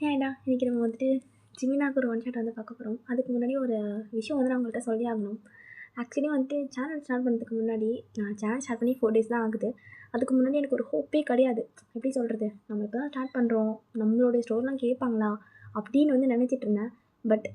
ஏன்டா இன்றைக்கி நம்ம வந்துட்டு ஜிமினாக்கு ஒரு ஒன் ஷாட் வந்து பார்க்க போகிறோம். அதுக்கு முன்னாடி ஒரு விஷயம் வந்து நான் உங்கள்கிட்ட சொல்லி ஆகணும். ஆக்சுவலி வந்துட்டு சேனல் ஸ்டார்ட் பண்ணுறதுக்கு முன்னாடி நான் சேனல் ஸ்டார்ட் பண்ணி 4 டேஸ் தான் ஆகுது. அதுக்கு முன்னாடி எனக்கு ஒரு ஹோப்பே கிடையாது. எப்படி சொல்கிறது, நம்ம இப்போ தான் ஸ்டார்ட் பண்ணுறோம், நம்மளுடைய ஸ்டோரிலாம் கேட்பாங்களா அப்படின்னு வந்து நினச்சிட்டு இருந்தேன். பட்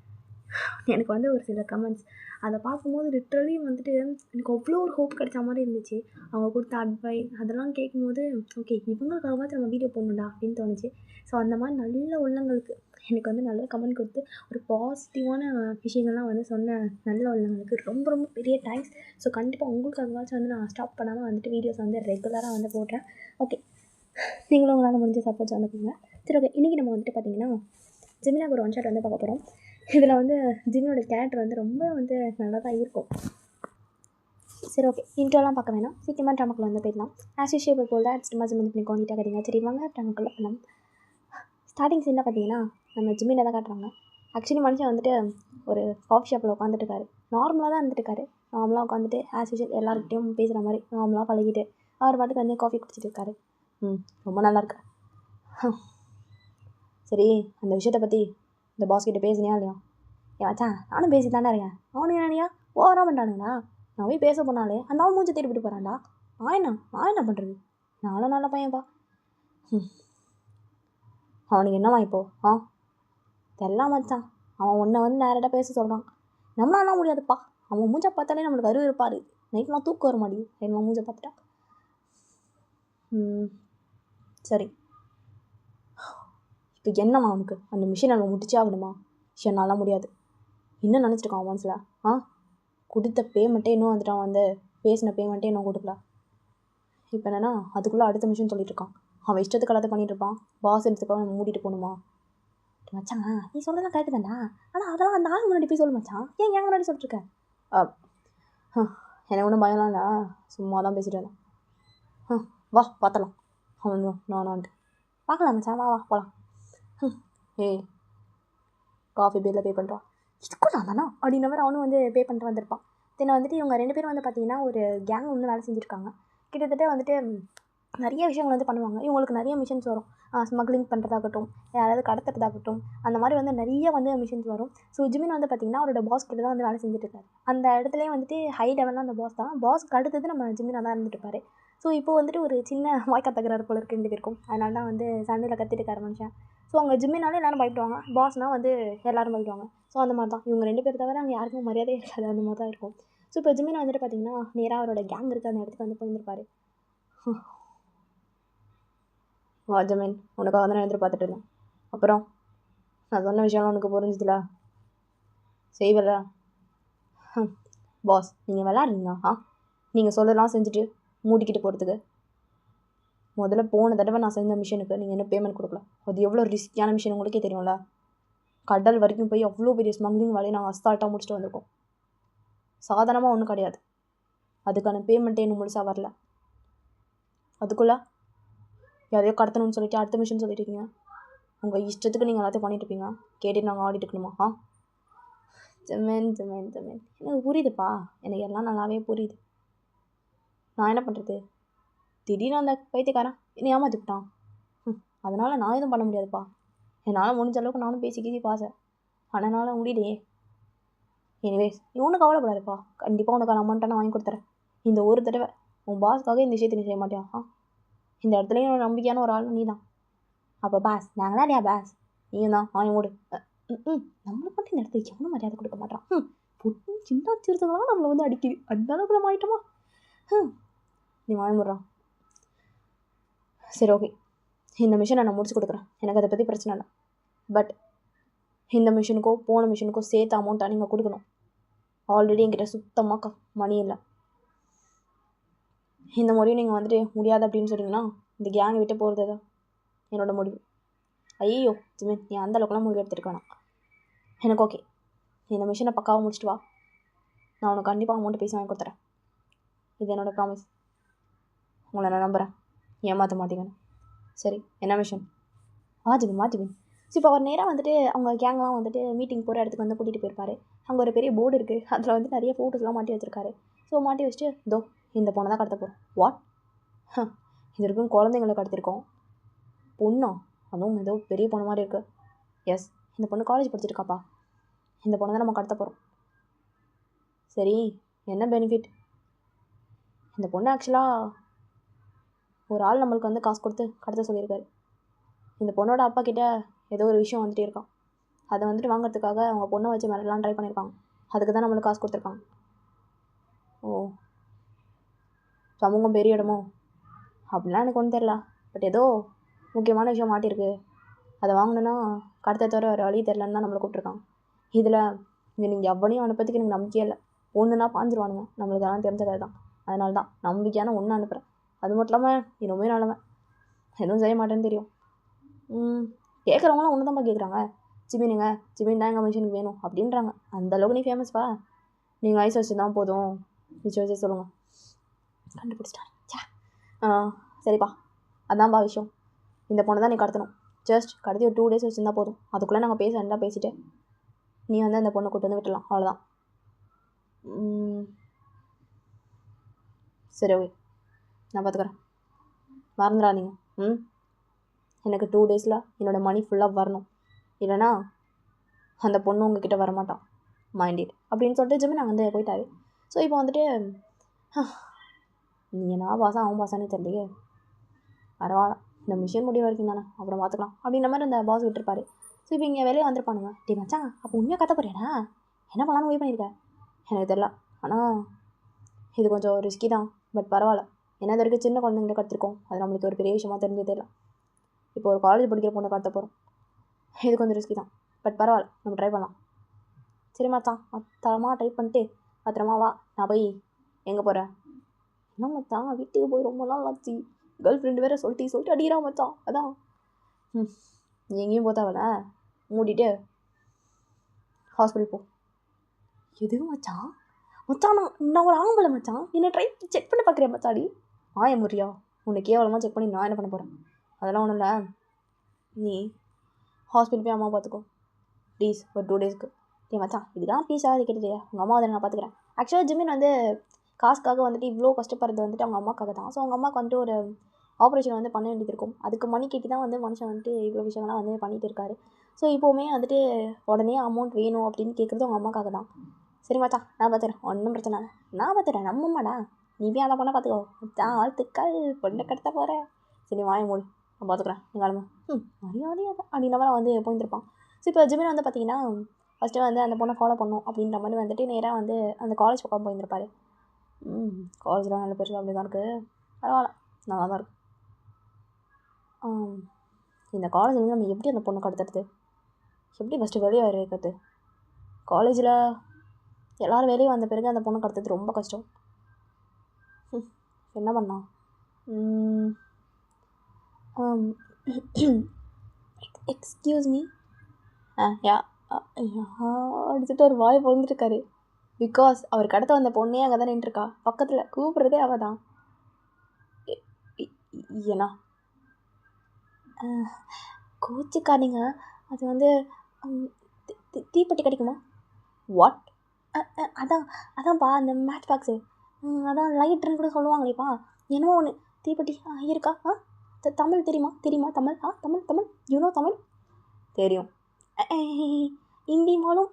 எனக்கு வந்து ஒரு சில கமெண்ட்ஸ் அதை பார்க்கும்போது லிட்ரலி வந்துட்டு எனக்கு அவ்வளோ ஒரு ஹோப் கிடைச்ச மாதிரி இருந்துச்சு. அவங்க கொடுத்த அட்வைஸ் அதெல்லாம் கேட்கும்போது ஓகே இவங்களுக்காகவாச்சும் நம்ம வீடியோ போடணும்டா அப்படின்னு தோணுச்சு. ஸோ அந்த மாதிரி நல்ல உள்ளங்களுக்கு எனக்கு வந்து நல்ல கமெண்ட் கொடுத்து ஒரு பாசிட்டிவான விஷயங்கள்லாம் வந்து சொன்ன நல்ல உள்ளங்களுக்கு ரொம்ப ரொம்ப பெரிய தேங்க்ஸ். ஸோ கண்டிப்பாக உங்களுக்காகவாச்சும் வந்து நான் ஸ்டாப் பண்ணாமல் வந்துட்டு வீடியோஸ் வந்து ரெகுலராக வந்து போடுறேன். ஓகே, நீங்களும் உங்களால் முடிஞ்ச சப்போர்ட்ஸ் வந்து கொடுங்க. சரி, ஓகே, இன்றைக்கி நம்ம வந்துட்டு பார்த்திங்கன்னா ஜிமினாக்கு ஒரு ஒன் ஷாட் வந்து பார்க்க போகிறோம். இதில் வந்து ஜிமினோட கேரக்டர் வந்து ரொம்ப வந்து நல்லா தான் இருக்கும். சரி, ஓகே, இன்ட்ரோலாம் பார்க்க வேணாம், சீக்கிரமாக ட்ராமாக்குள்ள வந்து போயிடலாம். ஆஸ் யூஷுவல் போல் தான் சும்மா வந்து பண்ணி கோண்டிட்டாக கட்டிங்க. சரி வாங்க ட்ராமாக்குள்ள பண்ணலாம். ஸ்டார்டிங் சீனில் பார்த்தீங்கன்னா நம்ம ஜிமினை தான் காட்டுறாங்க. ஆக்சுவலி மனுஷன் வந்துட்டு ஒரு காஃபி ஷாப்பில் உட்காந்துட்டுருக்காரு. நார்மலாக தான் இருந்துட்டுருக்காரு. நார்மலாக உட்காந்துட்டு ஆஸ் யூஷுவல் எல்லாருக்கிட்டையும் பேசுகிற மாதிரி நார்மலாக பழகிட்டு அவர் பாட்டுக்கு வந்து காஃபி குடிச்சிட்டு இருக்காரு. ரொம்ப நல்லாயிருக்கு. சரி, அந்த விஷயத்தை பற்றி இந்த பாஸ் கிட்டே பேசுனியா இல்லையா? ஏன் நானும் பேசி தானே இருக்கேன். அவனு என்னையா ஓவராக பண்ணுறானுங்களா? நான் போய் பேச போனாலே அந்த அவன் மூஞ்சி தேடிப்பிட்டு போகிறான்டா. நான் என்ன பண்ணுறது? நானும் நல்ல பையன்ப்பா. அவனுக்கு என்னவா இப்போது? தெரியலாம் மச்சான், அவன் உன்னை வந்து நேரடியாக பேச சொல்கிறான். நம்மளாலாம் முடியாதுப்பா. அவன் மூஞ்சை பார்த்தாலே நம்மளுக்கு அருவு இருப்பார். நைட்லாம் தூக்கம் வர மாட்டேங்குது அவன் மூஞ்சை பார்த்துட்டா. சரி, இப்போ என்னம்மா அவனுக்கு அந்த மிஷின் நம்ம முடிச்சே ஆகணுமா? என்னாலாம் முடியாது. என்ன நினச்சிருக்கான் அவன் மனசில்? கொடுத்த பேமெண்ட்டே இன்னும் வந்துட்டு அவன் வந்து பேசின பேமெண்ட்டே இன்னும் கொடுக்கல. இப்போ என்னென்னா அதுக்குள்ளே அடுத்த மிஷின் சொல்லிட்டு இருக்கான். அவன் இஷ்டத்துக்கு எல்லாத்தையும் பண்ணிகிட்டு இருப்பான். பாஸ் எடுத்துக்காக நம்ம மூடிட்டு போகணுமா? மச்சான், நீ சொல்கிறதெல்லாம் கரெக்டு தான்டா. ஆனால் அதெல்லாம் அந்த ஆள் முன்னாடி போய் சொல்லு மச்சான். ஏன் முன்னாடி சொல்லிட்டுருக்கேன்? எனக்கு ஒன்றும் பயம்லாம் இல்லை, சும்மா தான் பேசிட்டு வரேன். வா பார்த்தலாம். அவன் நானான்ட்டு பார்க்கலாம் மச்சான், வா போகலாம். ஏய், காஃபி பில்லில் பே பண்ணுறான். இதுக்கும் நான் தானா அப்படின்ன மாதிரி அவனும் வந்து பே பண்ணிட்டு வந்திருப்பான். தென்னை வந்துட்டு இவங்க 2 பேரும் வந்து பார்த்திங்கன்னா ஒரு கேங் வந்து வேலை செஞ்சுருக்காங்க. கிட்டத்தட்ட வந்துட்டு நிறைய விஷயங்கள் வந்து பண்ணுவாங்க. இவங்களுக்கு நிறைய மிஷின்ஸ் வரும். ஸ்மக்லிங் பண்ணுறதாகட்டும், யாராவது கடத்துறதாகட்டும், அந்த மாதிரி வந்து நிறைய வந்து மிஷின்ஸ் வரும். ஸோ ஜிமின் வந்து பார்த்திங்கன்னா அவரோட பாஸ் கிட்ட தான் வந்து வேலை செஞ்சுட்ருக்காரு. அந்த இடத்துலேயே வந்துட்டு ஹை லெவலில் அந்த பாஸ் தான். பாஸ்க்கு அடுத்தது நம்ம ஜிமினாக தான் இருந்துட்டுருப்பாரு. ஸோ இப்போ வந்துட்டு ஒரு சின்ன வாய்க்கா தகராறு போல இருக்குது 2 பேருக்கும். அதனால தான் வந்து சண்டையில் கத்திட்டுருக்காரு மனுஷன். ஸோ அவங்க ஜிம்மினாலே எல்லோரும் பயப்படுவாங்க, பாஸ்னால் வந்து எல்லோரும் பயப்படுவாங்க. ஸோ அந்த மாதிரி தான் இவங்க 2 பேர் தவிர அங்கே யாருக்கும் மரியாதையே இருக்காது. அந்த மாதிரி தான் இருக்கும். ஸோ இப்போ ஜிமின் வந்துட்டு பார்த்திங்கன்னா நேராக அவரோட கேங் இருக்குது அந்த இடத்துக்கு வந்து போயிருந்திருப்பாரு. வா ஜமீன், உனக்காக தான் நான் எதிர்பார்த்துட்டு இருந்தேன். அப்புறம் நான் சொன்ன விஷயம்லாம் உனக்கு புரிஞ்சுதுல? செய்வல? பாஸ், நீங்கள் விளாட்றீங்களா? நீங்கள் சொல்லலாம் செஞ்சுட்டு மூடிக்கிட்டு போகிறதுக்கு. முதல்ல போன தடவை நான் செஞ்ச மிஷினுக்கு நீங்கள் என்ன பேமெண்ட் கொடுக்கல. அது எவ்வளோ ரிஸ்கியான மிஷின் உங்களுக்கே தெரியும்ல. கடல் வரைக்கும் போய் அவ்வளோ பெரிய ஸ்மக்லிங் வேலையை நாங்கள் அஸ்தால்ட்டாக முடிச்சுட்டு வந்திருக்கோம். சாதாரணமாக ஒன்றும் கிடையாது. அதுக்கான பேமெண்ட்டே இன்னும் முழுசாக வரல. அதுக்குள்ளே யாரையோ கடத்தணும்னு சொல்லிட்டு அடுத்த மிஷின் சொல்லிட்டுருக்கீங்க. உங்கள் இஷ்டத்துக்கு நீங்கள் எல்லாத்தையும் பண்ணிட்டுருப்பீங்க. கேட்டுட்டு நாங்கள் ஆடிட்டு இருக்கணுமா? ஜமீன் எனக்கு புரியுதுப்பா, எனக்கு எல்லாம் நல்லாவே புரியுது. நான் என்ன பண்ணுறது? திடீர்னு அந்த பைத்தியக்காரன் என்னை ஏமாற்றிவிட்டான். அதனால் நான் எதுவும் பண்ண முடியாதுப்பா. என்னால் முடிஞ்ச அளவுக்கு நானும் பேசி பாசேன். ஆனால் என்னால் முடியலையே. எனிவேஸ், நீ ஒன்றும் கவலைப்படாதுப்பா. கண்டிப்பாக உனக்கான அமௌண்ட்டை நான் வாங்கி கொடுத்துறேன். இந்த ஒரு தடவை உன் பாஸ்க்காக இந்த விஷயத்தை நீ செய்ய மாட்டியா? இந்த இடத்துலையும் நம்பிக்கையான ஒரு ஆள் நீ தான். அப்போ பாஸ் நாங்களா இல்லையா? பாஸ் நீயும் தான். வாங்கி மூடு. நம்மளை மட்டும் இந்த இடத்துக்கு எவனும் மரியாதை கொடுக்க மாட்டான். பொண்ணு சின்ன சிறுத்தவங்களாம் நம்மளை வந்து அடிக்குது. அந்த அளவுக்கு நம்ம ஆகிட்டோமா? நீ வாங்கி முடுறான். சரி, ஓகே, இந்த மிஷினை நான் முடிச்சு கொடுக்குறேன். எனக்கு அதை பற்றி பிரச்சனை இல்லை. பட் இந்த மிஷினுக்கோ போன மிஷினுக்கோ சேர்த்து அமௌண்ட்டாக நீங்கள் கொடுக்கணும். ஆல்ரெடி என்கிட்ட சுத்தமாக மணி இல்லை. இந்த முறையும் நீங்கள் வந்துட்டு முடியாது அப்படின்னு சொன்னீங்கன்னா இந்த கேங்கை விட்டு போகிறது தான் என்னோடய முடிவு. ஐயோ ஜிமின், நீ அந்த அளவுக்குலாம் முடிவு எடுத்துருக்க வேணாம். எனக்கு ஓகே, இந்த மிஷினை பக்காவாக முடிச்சுட்டு வா. நான் உனக்கு கண்டிப்பாக அமௌண்ட்டு பேசி வாங்கி கொடுத்துறேன். இது என்னோடய ப்ராமிஸ். உங்களை நான் நம்புகிறேன், ஏமாற்ற மாட்டீங்கன்னு. சரி, என்ன மிஷன்? ஜிமின். ஸோ இப்போ அவர் நேராக வந்துட்டு அவங்க கேங்லாம் வந்துட்டு மீட்டிங் போகிற இடத்துக்கு வந்து கூட்டிகிட்டு போயிருப்பாரு. அங்கே ஒரு பெரிய போர்டு இருக்குது. அதில் வந்து நிறைய ஃபோட்டோஸ்லாம் மாட்டி வச்சுருக்காரு. ஸோ மாட்டி வச்சுட்டு இதோ இந்த பொண்ணை தான் கடத்த போகிறோம். வாட்? இது வரைக்கும் குழந்தைங்களை கடத்திருக்கோம். பொண்ணா? அதுவும் ஏதோ பெரிய பொண்ணு மாதிரி இருக்குது. எஸ், இந்த பொண்ணு காலேஜ் படிச்சிருக்காப்பா. இந்த பொண்ணை தான் நம்ம கடத்த போகிறோம். சரி, என்ன பெனிஃபிட்? இந்த பொண்ணு ஆக்சுவலாக ஒரு ஆள் நம்மளுக்கு வந்து காசு கொடுத்து கடத்த சொல்லியிருக்காரு. இந்த பொண்ணோட அப்பா கிட்ட ஏதோ ஒரு விஷயம் வந்துட்டே இருக்கான். அதை வந்துட்டு வாங்கிறதுக்காக அவங்க பொண்ணை வச்சு மிரட்டலாம் ட்ரை பண்ணியிருக்காங்க. அதுக்கு தான் நம்மளுக்கு காசு கொடுத்துருக்காங்க. ஓ, சமூகம் பெரிய இடமோ? அப்படிலாம் எனக்கு ஒன்றும் தெரில. பட் ஏதோ முக்கியமான விஷயம் மாட்டியிருக்கு. அதை வாங்கணுன்னா கடத்த தவிர வேறு வழி தெரிலன்னு தான் நம்மளை கூப்பிட்ருக்காங்க. இதில் நீங்கள் எவ்வளையும் அனுப்புறதுக்கு எனக்கு நம்பிக்கையே இல்லை. ஒன்றுனா பாஞ்சிருவானுங்க. நம்மளுக்கு அதெல்லாம் தெரிஞ்ச கதை தான். அதனால தான் நம்பிக்கையான ஒன்று அனுப்புகிறேன். அது மட்டும் இல்லாமல் இன்னுமே நல்லவன், எதுவும் செய்ய மாட்டேன்னு தெரியும். கேட்குறவங்களாம் ஒன்று தான்ப்பா கேட்குறாங்க. ஜிமினுங்க, ஜிமின் தான் எங்கள் மிஷினுக்கு வேணும் அப்படின்றாங்க. அந்தளவுக்கு நீ ஃபேமஸ்ப்பா. நீங்கள் ஐஸ் வச்சு தான் போதும், மிச்சம் வச்சு சொல்லுங்கள். கண்டுபிடிச்சிட்டாங்க. சரிப்பா, அதான்ப்பா விஷயம். இந்த பொண்ணை தான் நீ கடத்தணும். ஜஸ்ட் கடத்தி ஒரு 2 days வச்சுருந்தா போதும். அதுக்குள்ளே நாங்கள் எல்லாம் பேசிவிட்டு நீ வந்து அந்த பொண்ணை கூட்டு வந்து விட்டுடலாம். அவ்வளோதான். சரி, ஓகே, நான் பார்த்துக்குறேன். மறந்துடாதீங்க. எனக்கு 2 daysல என்னோடய மணி ஃபுல்லாக வரணும். இல்லைனா அந்த பொண்ணு உங்ககிட்ட வரமாட்டான். மைண்ட் இட் அப்படின்னு சொல்லிட்டு ஜிமின் வந்து போயிட்டாரு. ஸோ இப்போ வந்துட்டு நீ என்ன பாசா அவன் பாசானே தெரியலையே. பரவாயில்ல, இந்த மிஷின் முடிவு வரைக்கும் தானே, அப்புறம் பார்த்துக்கலாம் அப்படின்ற மாதிரி அந்த பாஸ் விட்டுருப்பாரு. ஸோ இப்போ இங்கே வெளியே வந்திருப்பானுங்க. டே மச்சான், அப்போ உண்மையாக கத்த போறியாடா? என்ன பண்ணலான்னு முடிவு பண்ணியிருக்கேன்? எனக்கு தெரில, ஆனால் இது கொஞ்சம் ரிஸ்கி தான். பட் பரவாயில்ல, ஏன்னா இது வரைக்கும் சின்ன குழந்தைங்கிட்ட கற்றுருக்கோம். அது நம்மளுக்கு ஒரு பெரிய விஷயமா தெரிஞ்சே தெரியல. இப்போ ஒரு காலேஜ் படிக்கிற பொண்ணை கடத்த போகிறோம். இது கொஞ்சம் ரிஸ்கி தான். பட் பரவாயில்ல, நம்ம ட்ரை பண்ணலாம். சரி மச்சான், மொத்தமாக ட்ரை பண்ணிட்டு பத்திரமா வா. நான் போய் எங்கே போகிறேன்? என்ன மச்சான், வீட்டுக்கு போய் ரொம்ப நாள் ஆச்சு. கேர்ள் ஃப்ரெண்டு வேறு சொல்லிட்டு அடிக்கிறா மச்சான். அதான் நீ எங்கேயும் போத்தாவல, மூடிட்டு ஹாஸ்பிட்டல் போ. எதுவும் மச்சான்? மச்சான், நான் ஒரு ஆம்பளை மச்சான். என்னை ட்ரை செக் பண்ணி பார்க்குறேன் மச்சாடி. ஆய முறியா? உன்னை கேவலமாக செக் பண்ணி நான் என்ன பண்ண போகிறேன்? அதெல்லாம் ஒன்றும் இல்லை. நீ ஹாஸ்பிட்டல் போய் அம்மா பார்த்துக்கோ ப்ளீஸ், ஒரு 2 daysக்கு. மச்சான், இதுதான் ப்ளீஸாக அது கேட்டுட்டு உங்கள் அம்மா வந்து நான் பார்த்துக்கிறேன். ஆக்சுவலாக ஜிமின் வந்து காசுக்காக வந்துட்டு இவ்வளோ கஷ்டப்படுறது வந்துட்டு அவங்க அம்மாக்காக தான். ஸோ அவங்க அம்மாவுக்கு வந்துட்டு ஒரு ஆப்ரேஷன் வந்து பண்ண வேண்டியது இருக்கும். அதுக்கு மணி கேட்டு தான் வந்து மனுஷன் வந்துட்டு இவ்வளோ விஷயங்கள்லாம் வந்து பண்ணிகிட்டு இருக்காரு. ஸோ இப்போவுமே வந்துட்டு உடனே அமௌண்ட் வேணும் அப்படின்னு கேட்குறது அவங்க அம்மாக்காக தான். சரி மச்சான், நான் பார்த்துறேன், ஒன்றும் பிரச்சனை இல்லை, நான் பார்த்துறேன், நம்ம அம்மாடா, நீ போய் அதை பண்ண பார்த்துக்கோ. மச்சான், ஆழ்த்துக்கள், பொண்ணை கடத்த போகிறேன். சரி வாய மூடி, நான் பார்த்துக்குறேன், நீ கிளம்பு. மரியாதையாக தான் அப்படின்ற மாதிரி வந்து போயிருப்பான். ஸோ இப்போ ஜிமின் வந்து பார்த்தீங்கன்னா ஃபஸ்ட்டு வந்து அந்த பொண்ணை ஃபாலோ பண்ணும் அப்படின்ற மாதிரி வந்துட்டு நேராக வந்து அந்த காலேஜ் பக்கம் போயிருப்பார். காலேஜ்லாம் நல்ல பெருசாக அப்படி தான் இருக்குது. பரவாயில்ல, நல்லா தான் இருக்குது. இந்த காலேஜில் வந்து நம்ம எப்படி அந்த பொண்ணை கடத்துறது? எப்படி ஃபஸ்ட்டு வெளியே வர வைக்கிறது? காலேஜில் எல்லோரும் வெளியே வந்த பிறகு அந்த பொண்ணை கடத்துறது ரொம்ப கஷ்டம். என்ன பண்ணலாம்? Excuse me. யா அடிச்சுட்டு ஒரு வாய் பொழுந்துட்டுருக்காரு. பிகாஸ் அவர் கடத்த வந்த பொண்ணே அங்கே தான் நின்றுருக்கா பக்கத்தில். கூப்பிட்றதே அவள் தான். ஏன்னா கோச்சிக்காதீங்க, அது வந்து தீப்பெட்டி கிடைக்குமா? வாட்? அதான்ப்பா அந்த மேட்ச் பாக்ஸு, அதான் லைட்ருன்னு கூட சொல்லுவாங்களேப்பா, என்னமோ ஒன்று தீப்பெட்டி இருக்கா? தமிழ் தெரியுமா? தமிழ் தமிழ் யூனோ தமிழ் தெரியும். ஹிந்தி மாலும்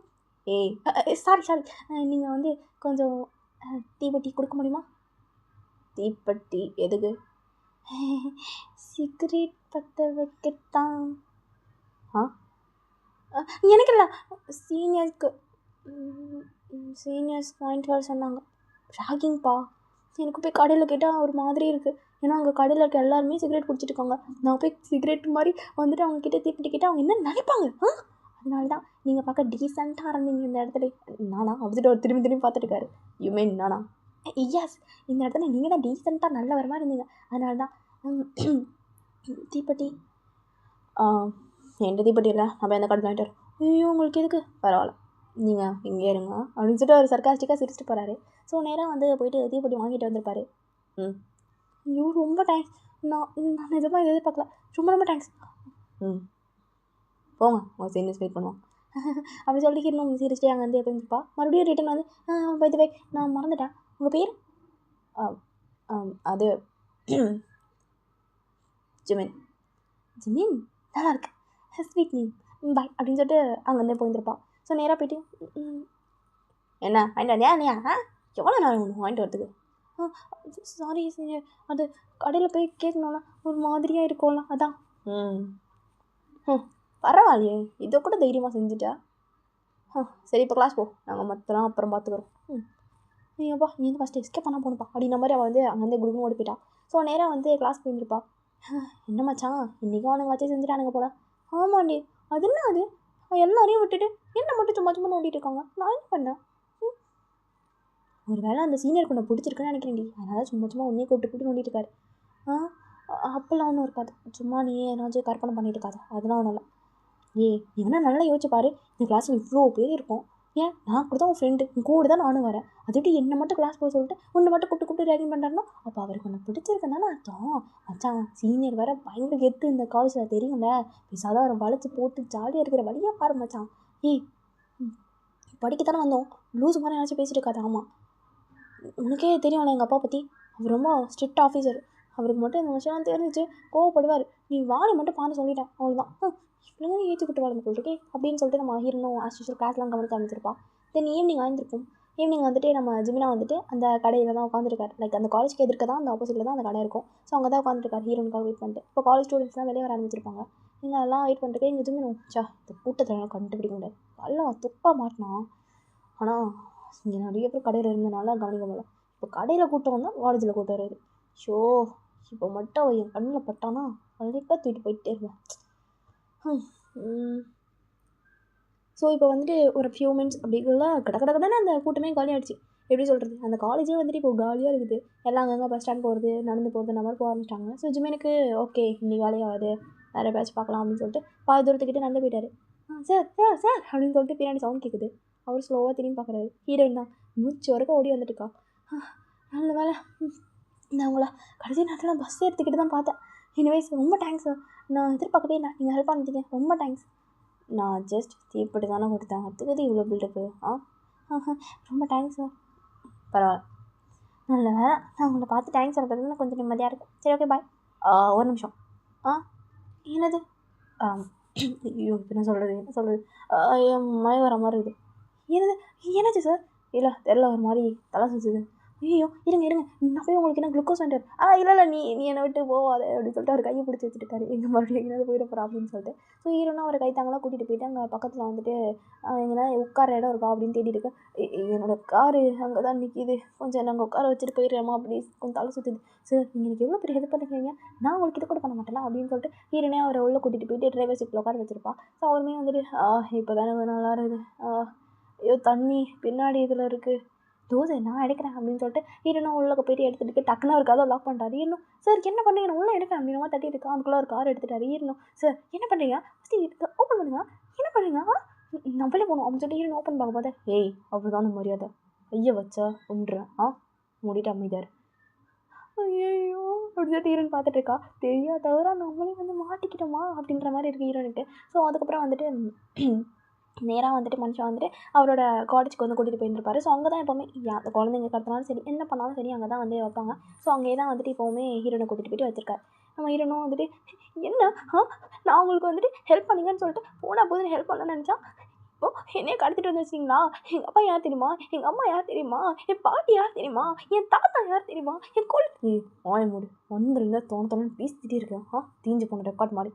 சாரி நீங்கள் வந்து கொஞ்சம் தீப்பெட்டி கொடுக்க முடியுமா? தீப்பெட்டி எதுக்கு? சிகரெட் பற்ற வைக்கத்தான். எனக்கு இல்லை, சீனியர்ஸ் பாயிண்ட் வேறு சொன்னாங்க. ஷாக்கிங்ப்பா. எனக்கு போய் கடையில் கேட்டால் ஒரு மாதிரி இருக்குது. ஏன்னா அங்கே கடையில் இருக்க எல்லாருமே சிகரெட் குடிச்சிட்டு இருக்காங்க. நான் போய் சிகரெட் மாதிரி வந்துட்டு அவங்கக்கிட்ட தீப்பெட்டி கேட்டால் அவங்க என்ன நினைப்பாங்க? அதனால தான் நீங்கள் பார்க்க டீசெண்டாக இருந்தீங்க இந்த இடத்துல. நானா? அப்படின்ட்டு ஒரு திரும்பி பார்த்துட்டுருக்காரு. யூ மீன் நானா? எஸ், இந்த இடத்துல நீங்கள் தான் டீசெண்டாக நல்ல வர மாதிரி இருந்தீங்க. அதனால தான் தீப்பெட்டி என்கிட்ட தீப்பெட்டி இல்லை, நம்ம எந்த கடை வாங்கிட்டு வரோம். ஐயோ, உங்களுக்கு எதுக்கு? பரவாயில்ல, நீங்கள் இங்கே இருங்க அப்படின்னு சொல்லிட்டு அவர் சர்க்காஸ்டிக்காக சிரிச்சிட்டு போகிறாரு. ஸோ நேராக வந்து போயிட்டு தீப்பெட்டி வாங்கிட்டு வந்திருப்பாரு. ஐயோ, ரொம்ப தேங்க்ஸ், நான் நிஜமாக இதை எதிர்பார்க்கல, ரொம்ப தேங்க்ஸ். போங்க, உங்கள் சீனியர்ஸ் வெயிட் பண்ணுவோம் அப்படி சொல்லிட்டு இன்னும் சீரியஸ்டே அங்கே வந்து எப்போ இருப்பா. மறுபடியும் ரிட்டன் வந்து பை த வே நான் மறந்துட்டேன், உங்கள் பேர்? அது ஜிமின். நல்லா இருக்கு, ஸ்வீட் நேம். பாய் அப்படின்னு சொல்லிட்டு அங்கேருந்தே போயிருந்துருப்பாள். ஸோ நேராக போயிட்டு என்ன வாங்கிட்டு வந்தியா நீயா எவ்வளோ நேரம் ஒன்று வாங்கிட்டு வரதுக்கு? சாரி சீனியர், அது கடையில் போய் கேட்கணும்ல, ஒரு மாதிரியாக இருக்கும்ல, அதான். பரவாயில்லையே, இதை கூட தைரியமாக செஞ்சுட்டா. சரி இப்போ கிளாஸ் போ, நாங்கள் மற்றலாம் அப்புறம் பார்த்துக்குறோம். நீங்கப்பா நீ வந்து ஃபஸ்ட்டு எஸ்கேப் பண்ணால் போகணுப்பா அப்படின்ற மாதிரி அவள் வந்து அங்கேருந்து குடும்பம் ஓடி போயிட்டான். ஸோ நேராக வந்து கிளாஸ் போயிருந்துருப்பா. என்ன மச்சான் இன்றைக்கும் அவனுங்க வச்சு செஞ்சுட்டானுங்க போல. ஆமாண்டி, அது என்ன அது எல்லாரையும் விட்டுட்டு என்ன மட்டும் சும்மா சும்மா நோண்டிட்டு இருக்காங்க, நான் என்ன பண்ணேன்? ஒரு வேளை அந்த சீனியருக்கு ஒன்று பிடிச்சிருக்குன்னு நினைக்கிறேன்டி, அதனால் சும்மா சும்மா உன்னையே கூப்பிட்டு நோண்டிட்டு இருக்காரு. அப்போல்லாம் ஒன்றும் இருக்காது, சும்மா நீ ஏதாச்சும் கற்பனை பண்ணிட்டு இருக்காது, அதெல்லாம் ஒன்றும் இல்லை. நீ வேணா நல்லா யோசிச்சு பாரு, இந்த கிளாஸில் இவ்வளோ பேர் இருக்கும், ஏன் நான் கூட தான் உன் ஃப்ரெண்டு, உன் கூட தான் நானும் வரேன், அது எப்படி என்னை மட்டும் கிளாஸ் போக சொல்லிட்டு உன்னை மட்டும் கூப்பிட்டு ரேகிங் பண்ணுறாருன்னா அப்போ அவருக்கு ஒன்று பிடிச்சிருக்குன்னு தானே அர்த்தம். மச்சான் சீனியர் வேறு பயங்கர கெத்து இந்த காலேஜில் தெரியும்ல, பேசாதான் அவரை வளைச்சி போட்டு ஜாலியாக இருக்கிற வழியாக பாரு மச்சான். படிக்கத்தானே வந்தோம், லூஸ் மாதிரி ஏதாச்சும் பேசிட்டு இருக்காது. ஆமாம், உனக்கே தெரியும்ல எங்கள் அப்பா பற்றி, அவர் ரொம்ப ஸ்ட்ரிக்ட் ஆஃபீஸர், அவருக்கு மட்டும் இந்த விஷயம் தெரிஞ்சிச்சு கோவப்படுவார். நீ வாணி மட்டும் பான்னு சொல்லிட்டேன், அவ்வளோதான். இப்படிங்க ஏற்றி விட்டு வளர்ந்து போட்டுருக்கே அப்படின்னு சொல்லிட்டு நம்ம ஹீரோனும் ஆஸ்யூஷுவல் கிளாஸ்லாம் கவனிக்க ஆரம்பிச்சிருப்பா. Then evening ஆயிருந்திருக்கும். ஈவினிங் வந்துட்டு நம்ம ஜிமினா வந்துட்டு அந்த கடையில் தான் உட்காந்துருக்காரு. லைக் அந்த காலேஜ்க்கு எதிர்க்க தான் அந்த ஆப்போசிட்டில் தான் அந்த கடை இருக்கும். ஸோ அங்கே தான் உட்காந்துருக்காரு ஹீரோனுக்காக வெயிட் பண்ணிட்டு. இப்போ காலேஜ் ஸ்டூடெண்ட்ஸ்லாம் வெளியே வர ஆரம்பிச்சிருப்பாங்க. நீங்கள் அதெல்லாம் வெயிட் பண்ணிட்டு எங்கள் ஜிமினோ இந்த கூட்டத்தில் கண்டுபிடிக்க முடியாது, நல்லா துப்பாக மாட்டினா. ஆனால் இங்கே நிறைய பேர் கடையில் இருந்தனால கவனிக்க முடியல. இப்போ கடையில் கூட்டம் வந்தால் காலேஜில் கூட்டம் வருது. ஷோ இப்போ மட்டும் என் கண்ணில் பட்டானா அழைப்பா தூக்கிட்டு போயிட்டே இருப்பேன். ஸோ இப்போ வந்துட்டு ஒரு ஃபியூ மினிட்ஸ் அப்படிங்குள்ள கடன்னு அந்த கூட்டமே காலி ஆகிடுச்சு. எப்படி சொல்கிறது, அந்த காலேஜே வந்துட்டு இப்போ காலியாக இருக்குது. எல்லாம் அங்கங்கே பஸ் ஸ்டாண்ட் போகிறது, நடந்து போகிறது, இந்த மாதிரி போக ஆரம்பிச்சிட்டாங்க. ஸோ ஜிமினுக்கு ஓகே இன்னைக்கு வேலையாகாது, வேறு பேட்ச் பார்க்கலாம் அப்படின்னு சொல்லிட்டு பாதி தூரத்துக்கிட்டே நடந்து போயிட்டாரு. சார் சார் சார் அப்படின்னு சொல்லிட்டு பின்னாடி சவுண்ட் கேட்குது. அவர் ஸ்லோவாக திரும்பி பார்க்குறாரு. ஹீரோயின் தான் மூச்சு வரைக்கும் ஓடி வந்துட்டுருக்கா. நல்ல வேலை நான் உங்களை கடைசி நேரத்தில் நான் பஸ் எடுத்துக்கிட்டு தான் பார்த்தேன். எனிவேஸ் ரொம்ப தேங்க்ஸ் சார், நான் எதிர்பார்க்கவே இல்லை, நீங்கள் ஹெல்ப் பண்ணிட்டீங்க, ரொம்ப தேங்க்ஸ். நான் ஜஸ்ட் தீப்பட்டு தானே கொடுத்தேன், அதுக்கு இவ்வளோ பில்டப்பு. ரொம்ப தேங்க்ஸ் சார். பரவாயில்ல, நல்ல வேலை நான் உங்களை பார்த்து தேங்க்ஸ் சொல்கிறது கொஞ்சம் நிம்மதியாக இருக்கும். சரி ஓகே பாய். ஒரு நிமிஷம். என்னது? ஐயோ இப்போ என்ன சொல்கிறது மழை வர மாதிரி இருக்குது. என்னாச்சு சார்? இல்லை தெரில, ஒரு மாதிரி தலை சுற்றுது. ஐயோ இருங்க நான் போய் உங்களுக்கு என்ன குளுக்கோஸ் வாங்கிட்டு இல்லை நீ என்னை விட்டு போவாது அப்படின்னு சொல்லிட்டு அவர் கையை பிடிச்சி வச்சுருக்காரு. எங்கள் மறுபடியும் எங்கேயாவது போயிட போகிறா அப்படின்னு சொல்லிட்டு. ஸோ ஹீரோனா அவரை கைத்தாங்கலாம் கூட்டிகிட்டு போயிட்டு அங்கே பக்கத்தில் வந்துட்டு எங்கன்னா உட்கார இடம் இருக்கா அப்படின்னு தேடிட்டு இருக்கேன். என்னோடய காரு அங்கே தான் நிற்கிது, கொஞ்சம் நாங்கள் உட்கார வச்சுட்டு போயிடுறேம்மா அப்படி கொஞ்சம் தலை சுற்றுது. சார் நீங்கள் எனக்கு எவ்வளோ பெரிய ஹெல்ப் பண்ணிக்கிறீங்க, நான் உங்களுக்கு இது கூட பண்ண மாட்டேன் அப்படின்னு சொல்லிட்டு ஹீரோனே அவரை உள்ளே கூட்டிகிட்டு போயிட்டு டிரைவர் சீட்டில் உட்கார வச்சுருப்பா. ஸோ அவருமே வந்துட்டு இப்போ தானே நல்லா இருக்குது, ஐயோ தண்ணி பின்னாடி இதில் இருக்குது, தோசை நான் எடுக்கிறேன் அப்படின்னு சொல்லிட்டு ஹீரோனா உள்ளே போயிட்டு எடுத்துகிட்டு டக்குன்னு ஒரு கதை லாக் பண்ணிட்டாரு. ஹீரோனும் சார் என்ன பண்ணுறீங்க, நான் உள்ளே எடுக்கிறேன் அப்படின்னா தட்டி இருக்கா, அதுக்குள்ளே ஒரு கார் எடுத்துட்டாரு. ஹீரோனும் சார் என்ன பண்ணுறீங்க, ஃபஸ்ட்டு ஓப்பன் பண்ணுங்க, என்ன பண்ணுறீங்க, நான் வெளியே போகணும் அப்படின்னு சொல்லிட்டு ஹீரோன் ஓப்பன் பார்க்க பார்த்தேன். ஏய் அப்படிதான் மரியாதை, ஐயா வச்சா ஒன்றுறேன் மூடிட்டு அமைதியார். ஐயோ அப்படின்னு சொல்லிட்டு ஹீரோன் பார்த்துட்டு இருக்கா. தெரியாதவரா நம்மளே வந்து மாட்டிக்கிட்டோமா அப்படின்ற மாதிரி இருக்குது ஹீரோனுக்கு. ஸோ அதுக்கப்புறம் வந்துட்டு நேராக வந்துட்டு மனுஷன் வந்துட்டு அவரோட காலேஜுக்கு வந்து கூட்டிகிட்டு போயிருந்துருப்பாரு. ஸோ அங்கே தான் எப்போவுமே அந்த குழந்தைங்க கடத்தினாலும் சரி என்ன பண்ணாலும் சரி அங்கே தான் வந்து வைப்பாங்க. ஸோ அங்கே தான் வந்துட்டு எப்போவுமே ஹீரோனை கூட்டிகிட்டு போயிட்டு வச்சிருக்காரு. நம்ம ஹீரோனும் வந்துட்டு என்ன நான் உங்களுக்கு வந்துட்டு ஹெல்ப் பண்ணிங்கன்னு சொல்லிட்டு போனால் போதுன்னு ஹெல்ப் பண்ணணும்னு நினச்சா இப்போது என்னையே கடத்திட்டு வந்து வச்சிங்களா, எங்கள் அப்பா யார் தெரியுமா, எங்கள் அம்மா யார் தெரியுமா, என் பாட்டி யார் தெரியுமா, என் தாத்தா யார் தெரியுமா, என் வாய மூடு வந்துருங்க தோணுன்னு பேசிக்கிட்டே இருக்கேன். தீஞ்சு போன ரெக்கார்ட் மாதிரி.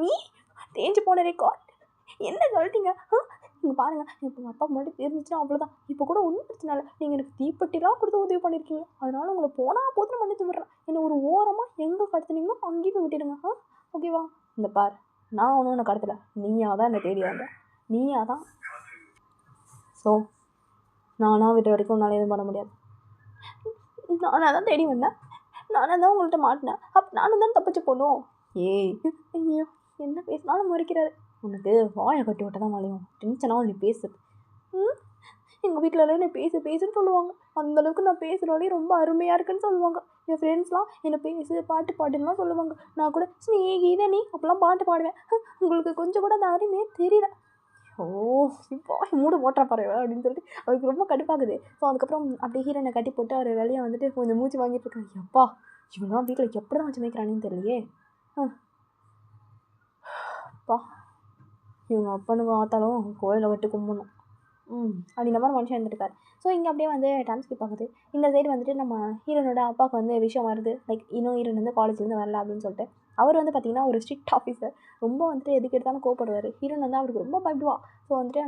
நீ தேஞ்சு போன ரெக்கார்ட் என்ன சொல்லிட்டீங்க? இங்கே பாருங்கள், இப்போ உங்கள் அப்பா முன்னாடி தெரிஞ்சிச்சுன்னா அவ்வளோதான். இப்போ கூட ஒன்றும் பிரச்சனை இல்லை, நீங்கள் எனக்கு தீப்பெட்டிலாம் கொடுத்து உதவி பண்ணியிருக்கீங்க, அதனால் உங்களை போனால் போதுன்னு பண்ணி தந்துடுறேன். என்னை ஒரு ஓரமாக எங்கே கடத்துனீங்களோ அங்கேயே போய் விட்டுடுங்க. ஓகேவா? இந்த பார், நான் ஒன்றும் உன்னை கடத்தலை, நீயா தான் என்னை தேடி வந்தேன், நீயா தான். ஸோ நானாக விட்ட வரைக்கும் உன்னால் எதுவும் பண்ண முடியாது. நானாக தான் தேடி வந்தேன், நானாக தான் உங்கள்கிட்ட மாட்டினேன், அப்போ நானும் தான் தப்பிச்சு போனோம். ஏய் ஐயோ என்ன பேசினாலும் முறைக்கிறாரு. உனக்கு வாயை கட்டி விட்ட தான் வளையும், டென்ஷனாக நீ பேசு. எங்கள் வீட்டில் என்னை பேசுன்னு சொல்லுவாங்க, அந்தளவுக்கு நான் பேசுகிறாலே ரொம்ப அருமையாக இருக்குன்னு சொல்லுவாங்க. என் ஃப்ரெண்ட்ஸ்லாம் என்னை பாட்டு பாடுலாம் சொல்லுவாங்க. நான் கூட ஸ்நேகிதா நீ அப்போல்லாம் பாட்டு பாடுவேன். உங்களுக்கு கொஞ்சம் கூட அந்த அருமையே தெரியல. இப்போ மூடு ஓட்டுற பறவை அப்படின்னு சொல்லிட்டு அவருக்கு ரொம்ப கடுப்பாகுது. ஸோ அதுக்கப்புறம் அப்படியே ஹீரோனை கட்டி போட்டு அவர் வெளியே வந்துட்டு கொஞ்சம் மூச்சு வாங்கிட்டு இருக்காரு. எப்பா இவங்களாம் வீட்டில் எப்படி தான் வச்சு மேய்க்கிறானேன்னு தெரியலையே. அப்பா இவங்க அப்பனுங்க ஆத்தாலும் கோயிலை விட்டு கும்பிடணும் அப்படின்ற மாதிரி மனுஷன் இருந்துருக்காரு. ஸோ இங்கே அப்படியே வந்து டைம் ஸ்கிப் ஆகுது. இந்த சைடு வந்துட்டு நம்ம ஹீரோனோட அப்பாவுக்கு வந்து விஷயம் வருது, லைக் இன்னும் ஹீரோன் வந்து காலேஜ்லேருந்து வரல அப்படின்னு சொல்லிட்டு. அவர் வந்து பார்த்திங்கன்னா ஒரு ஸ்ட்ரிக்ட் ஆஃபீஸர், ரொம்ப வந்துட்டு எதுக்கு எடுத்தாலும் கோவப்படுவார். ஹீரோன் வந்து அவருக்கு ரொம்ப பயப்படுவா. ஸோ வந்துட்டு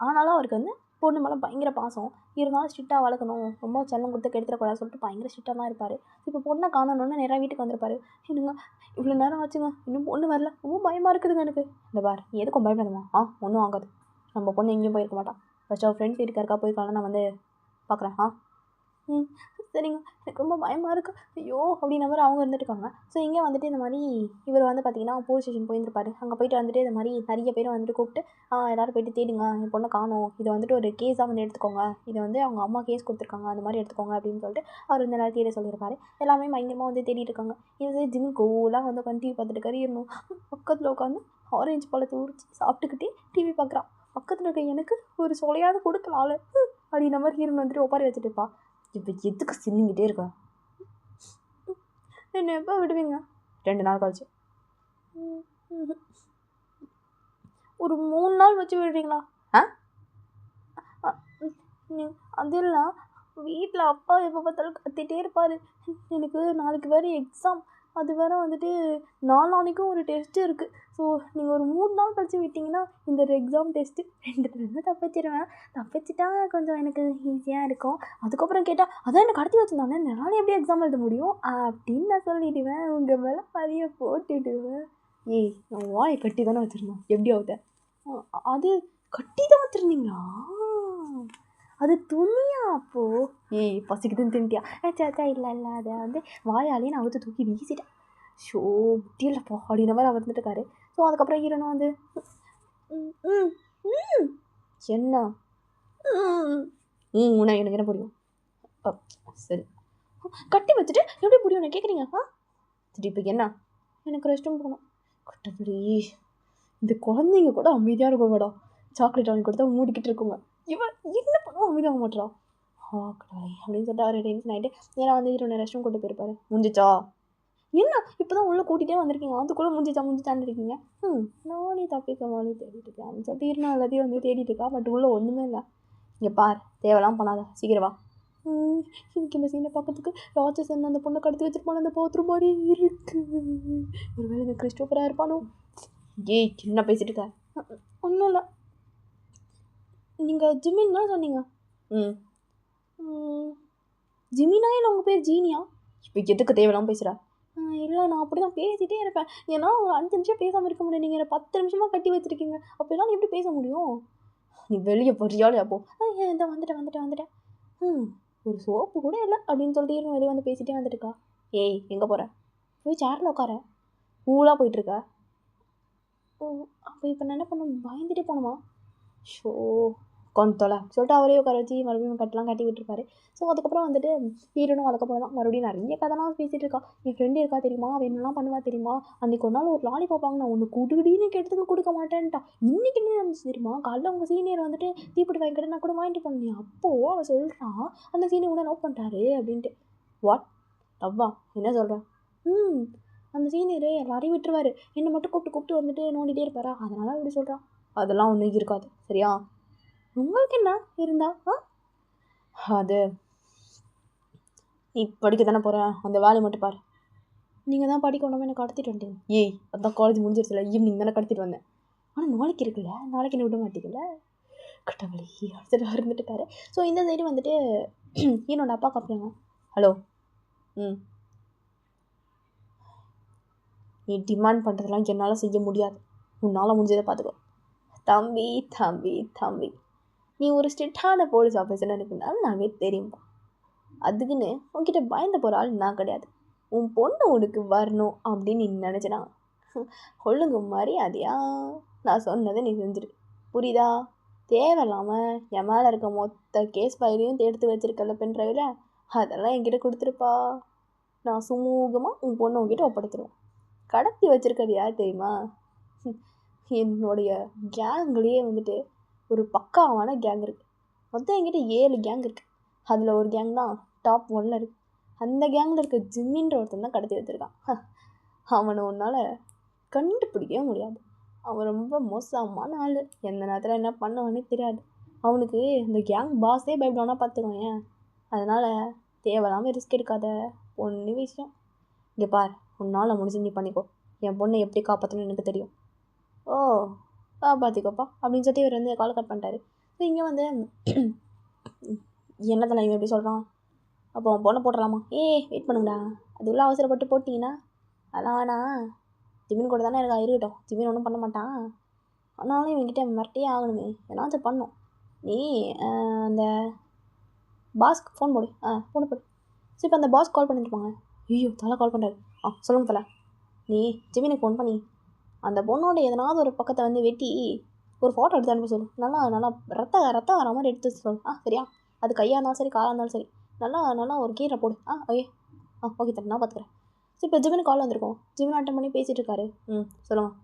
ஆனாலும் அவருக்கு வந்து பொண்ணு மேலே பயங்கர பாசம், இருந்தாலும் ஸ்ட்ரிக்டாக வளர்க்கணும், ரொம்ப செல்லம் கொடுத்து கெடுத்துடக்கூடாது சொல்லிட்டு பயங்கர ஸ்ட்ரிக்டாக தான் இருப்பார். இப்போ பொண்ணை காணணுன்னு நேராக வீட்டுக்கு வந்திருப்பாரு. என்னங்க இவ்வளோ நேரம் ஆச்சுங்க, இன்னும் பொண்ணு வரல, ரொம்ப பயமாக இருக்குதுங்க எனக்கு. இந்த பார், நீ எதுக்கும் பயப்படாதம்மா, ஒன்றும் ஆகாது, நம்ம பொண்ணு எங்கேயும் போயிருக்க மாட்டான், ஃபஸ்ட்டு அவள் ஃப்ரெண்ட்ஸ் வீட்டுக்கு இருக்கா போயிருக்காங்க, நான் வந்து பார்க்குறேன். சரிங்க, எனக்கு ரொம்ப பயமாக இருக்கு, ஐயோ அப்படின்ற மாதிரி அவங்க இருந்துட்டுருக்காங்க. ஸோ இங்கே வந்துட்டு இந்த மாதிரி இவர் வந்து பார்த்திங்கன்னா போலீஸ் ஸ்டேஷன் போயிருந்துருப்பாரு. அங்கே போயிட்டு வந்துட்டு இந்த மாதிரி நிறைய பேர் வந்துட்டு கூப்பிட்டு எல்லோரும் போய்ட்டு தேடுங்க, என் பொண்ணை காணோம், இதை வந்துட்டு ஒரு கேஸாக வந்து எடுத்துக்கோங்க, இதை வந்து அவங்க அம்மா கேஸ் கொடுத்துருக்காங்க, அந்த மாதிரி எடுத்துக்கோங்க அப்படின்னு சொல்லிட்டு அவர் வந்து எல்லாரும் தேட சொல்லியிருப்பாரு. எல்லாமே பயங்கரமாக வந்து தேடிட்டு இருக்காங்க. இது ஜிம் கோலாக வந்து உட்காந்து டிவி பார்த்துட்டு கறியணும். பக்கத்தில் உட்காந்து ஆரஞ்சு பழத்தை உரிச்சு சாப்பிட்டுக்கிட்டே டிவி பார்க்குறான். பக்கத்தில் இருக்க எனக்கு ஒரு சொலையாவது கொடுக்கலாம்ல அப்படின்ற மாதிரி ஹீரோன் வந்துட்டு ஒப்பாரி வச்சுட்டு இருப்பா. இப்போ எதுக்கு சின்னிக்கிட்டே இருக்கா? என்ன எப்போ விடுவீங்க? 2 நாள் கழிச்சு. ஒரு 3 நாள் வச்சு விடுறீங்களா? அது இல்லை, வீட்டில் அப்பா எப்போ பார்த்தாலும் கத்திகிட்டே இருப்பார். எனக்கு நாளைக்கு வேறு எக்ஸாம், அது வேறு வந்துட்டு நாளான்னைக்கும் ஒரு டெஸ்ட்டு இருக்குது. ஸோ நீங்கள் ஒரு 3 நாள் கழிச்சு விட்டிங்கன்னா இந்த எக்ஸாம் டெஸ்ட்டு 2 தப்பிச்சிருவேன். தப்பிச்சிட்டா கொஞ்சம் எனக்கு ஈஸியாக இருக்கும். அதுக்கப்புறம் கேட்டால் அதான் எனக்கு கடத்தி வச்சுருந்தானே, நானே எப்படி எக்ஸாம் எழுத முடியும் அப்படின்னு நான் சொல்லிவிடுவேன். உங்கள் மேலே பதிய போட்டுடுவேன். ஏய், நான் வாயை கட்டி தானே வச்சுருந்தோம், எப்படி ஆகுத? அது கட்டி தான் வச்சுருந்தீங்களா? அது துணியா அப்போது? ஏய், பசிக்குதுன்னு தின்ட்டியா? சேச்சா இல்லை இல்லை, அதை வந்து வாயாலே நான் அவுத்து தூக்கி வீசிட்டேன். ஷோ முடியலப்பா அப்படின்ற மாதிரி அவர் இருந்துட்டுருக்காரு. ஸோ அதுக்கப்புறம் ஹீரோனும் வந்து என்ன உனக்கு எனக்கு என்ன புரியும்? சரி, கட்டி வச்சுட்டு எப்படி புரியும் நான் கேட்குறீங்க? சரி, இப்போ என்ன? எனக்கு ரெஸ்ட் ரூம் போகணும். கட்டப்படி இந்த குழந்தைங்க கூட அமைதியாக இருக்கும் மேடம். சாக்லேட் வாங்கி கொடுத்தா மூடிக்கிட்டு இருக்குங்க. இவன் என்ன பண்ணுவோம், அமைதியாக மாட்டான். கடவுளே அப்படின்னு சொல்லிட்டு அவர் டென்ஷன் ஆகிட்டு ஏன்னா வந்து ஹீரோனை ரெஸ்ட் ரூம் கூட்டு போயிருப்பாரு. முடிஞ்சிச்சா? என்ன இப்போ தான் உள்ளே கூட்டிகிட்டே வந்திருக்கீங்க, அதுக்குள்ளே முடிஞ்சிச்சான்னு இருக்கீங்க. நானே தப்பிக்கமானே தேடிட்டு இருக்கேன் அப்படின்னு சொல்லிட்டு ஹீரோனா எல்லாத்தையும் வந்து தேடிட்டு இருக்கா. பட் உள்ளே ஒன்றுமே இல்லை. இங்கே பார், தேவைலாம் பண்ணாத, சீக்கிரம் வா. எனக்கு இந்த சீனை பார்க்கறதுக்கு ராட்சசன் அந்த பொண்ணை கடத்தி வச்சிருப்பான அந்த பாத்ரூம் மாதிரி இருக்கு. ஒருவேளை இந்த கிறிஸ்டோஃபராக இருப்பானோ? ஏய், என்ன பேசிட்டு இருக்க? ஒன்றும் இல்லை. நீங்கள் ஜிமின் தான் சொன்னீங்க. ஜிமினா இல்லை உங்கள் பேர் ஜீனியா? இப்போ எதுக்கு தேவையில்லாமல் பேசுகிற? இல்லை, நான் அப்படி தான் பேசிகிட்டே இருப்பேன். ஏன்னா ஒரு 5 நிமிஷம் பேசாமல் இருக்க முடியும். நீங்கள் 10 நிமிஷமாக கட்டி வச்சுருக்கீங்க, அப்போ எல்லாம் எப்படி பேச முடியும்? நீ வெளியே போறியாலே அப்போ? இந்த வந்துட்டேன். ஒரு சோப்பு கூட இல்லை அப்படின்னு சொல்லிட்டு வெளியே வந்து பேசிகிட்டே வந்துட்டுருக்கா. ஏய், எங்கே போகிற? போய் சேரில் உட்கார. கூலாக போயிட்டுருக்க. அப்போ இப்போ நான் என்ன பண்ண, பயந்துட்டே போகணுமா? ஷோ உட்காந்து தொலை சொல்லிட்டு அவரே உட்கார வச்சு மறுபடியும் கட்டெலாம் கட்டி விட்டுருப்பாரு. ஸோ அதுக்கப்புறம் வந்துட்டு ஹீரோனும் அதுக்கப்புறம் தான் மறுபடியும் நிறைய கதைலாம் பேசிகிட்டு இருக்கா. என் ஃப்ரெண்டு இருக்கா தெரியுமா, அவள் என்னெல்லாம் பண்ணுவா தெரியுமா, அன்றைக்கி ஒரு நாள் ஒரு லாலிபாப் வாங்கினா ஒன்று குடுகுடின்னு கெடுத்துக்க கொடுக்க மாட்டேன்ட்டா. இன்றைக்கி என்ன இருந்துச்சு தெரியுமா, காலைல உங்கள் சீனியர் வந்துட்டு தீப்பெட்டி வாங்கிக்கிட்டு நான் கூட வாங்கிட்டு போனேன். அப்போது அவள் சொல்கிறான் அந்த சீனியர் கூட லவ் பண்ணிட்டாரு அப்படின்ட்டு. வாட் லவ்வா? என்ன சொல்கிறேன்? அந்த சீனியர் எல்லாரையும் விட்டுருவார், என்னை மட்டும் கூப்பிட்டு வந்துட்டு நோண்டிகிட்டே இருப்பாரா, அதனால் அப்படி சொல்கிறான். அதெல்லாம் ஒன்றும் இருக்காது சரியா? உங்களுக்கு என்ன இருந்தா? அது நீ படிக்க தானே போகிற, அந்த வேலையை மட்டும் பாரு. நீங்கள் தான் படிக்க ஒன்றாமல் எனக்கு கடத்திட்டு வந்துட்டீங்க. ஏய், அதான் காலேஜ் முடிஞ்சிருச்சுல, ஈவினிங் தானே கடத்திட்டு வந்தேன். ஆனால் நாளைக்கு இருக்குல்ல, நாளைக்கு என்ன விட மாட்டீங்கல்ல. கட்டவழி அடுத்துட்டு இருந்துட்டுருக்காரு. ஸோ இந்த சைடு வந்துட்டு என்னோட அப்பா காப்பியாங்க. ஹலோ, நீ டிமாண்ட் பண்ணுறதெல்லாம் என்னால் செய்ய முடியாது, உன்னால் முடிஞ்சதை பார்த்துக்கோ. தம்பி நீ ஒரு ஸ்ட்ரிக்டான போலீஸ் ஆஃபீஸர்னு எனக்கு நல்லாவே தெரியும்பா. அதுக்குன்னு உன்கிட்ட பயந்து போகிற ஆள் நான் கிடையாது. உன் பொண்ணு உனக்கு வரணும் அப்படின்னு நீ நினச்சினா ஒழுங்கு மரியாதையா நான் சொன்னதை நீ செஞ்சிரு, புரியுதா? தேவையில்லாமல் என் மேலே இருக்க மொத்த கேஸ் ஃபைலையும் எடுத்து வச்சிருக்கல பென் ட்ரைவில், அதெல்லாம் என்கிட்ட கொடுத்துருப்பா. நான் சுமூகமாக உன் பொண்ணு உங்ககிட்ட ஒப்படைச்சிருவேன். கடத்தி வச்சிருக்கிறது யார் தெரியுமா? என்னுடைய கேங்லேயே வந்துட்டு ஒரு பக்காவான கேங் இருக்குது. மொத்தம் என்கிட்ட 7 கேங் இருக்குது. அதில் ஒரு கேங் தான் டாப் 1ல் இருக்குது. அந்த கேங்கில் இருக்க ஜிம்மின்ற ஒருத்தன் தான் கடத்தி வச்சுருக்கான். அவனை உன்னால் கண்டுபிடிக்கவே முடியாது. அவன் ரொம்ப மோசமான ஆள். எந்த நேரத்தில் என்ன பண்ணுவானே தெரியாது. அவனுக்கு இந்த கேங் பாஸே பயப்படுவானா பார்த்துக்கோங்க. அதனால் தேவையில்லாமல் ரிஸ்க் எடுக்காத ஒன்று விஷயம். இங்கே பார், உன்னால் முடிஞ்சு நீ பண்ணிக்கோ. என் பொண்ணை எப்படி காப்பாற்றணும்னு எனக்கு தெரியும். ஓ காப்பாற்றிக்கோப்பா அப்படின்னு சொல்லிட்டு இவர் வந்து கால் கட் பண்ணிட்டாரு. ஸோ இங்கே வந்து என்னதில் இவன் எப்படி சொல்கிறான், அப்போ அவன் பொண்ணை போட்டுடலாமா? வெயிட் பண்ணுங்கடா, அது உள்ள அவசரப்பட்டு போட்டிங்கன்னா அதெல்லாம் வேணாம். ஜிமின் கூட தானே எனக்கு இருக்கட்டும், ஜிமின் ஒன்றும் பண்ண மாட்டான். ஆனாலும் இவன்கிட்ட மிரட்டியே ஆகணுமே, ஏதாச்சும் பண்ணும். நீ அந்த பாஸ்க்கு ஃபோன் போடு. போடு. ஸோ இப்போ அந்த பாஸ் கால் பண்ணிட்டுருப்பாங்க. ஐயோ தலை கால் பண்ணுறாரு. சொல்லுங்க தலை. நீ ஜிமினுக்கு ஃபோன் பண்ணி அந்த பொண்ணோட எதனாவது ஒரு பக்கத்தை வந்து வெட்டி ஒரு ஃபோட்டோ எடுத்து அனுப்ப சொல்லு. நல்லா நல்லா ரத்தம் வர மாதிரி எடுத்து சொல்லு. சரியா? அது கையாக இருந்தாலும் சரி, காலாக இருந்தாலும் சரி, நல்லா ஒரு கீரை போடு. ஓகே தர, நான் பார்த்துக்குறேன். ஸோ இப்போ ஜிமின் கால் வந்திருக்கோம். ஜிமின் அட்டன் பண்ணி பேசிகிட்டு இருக்காரு. சொல்லுங்கள்.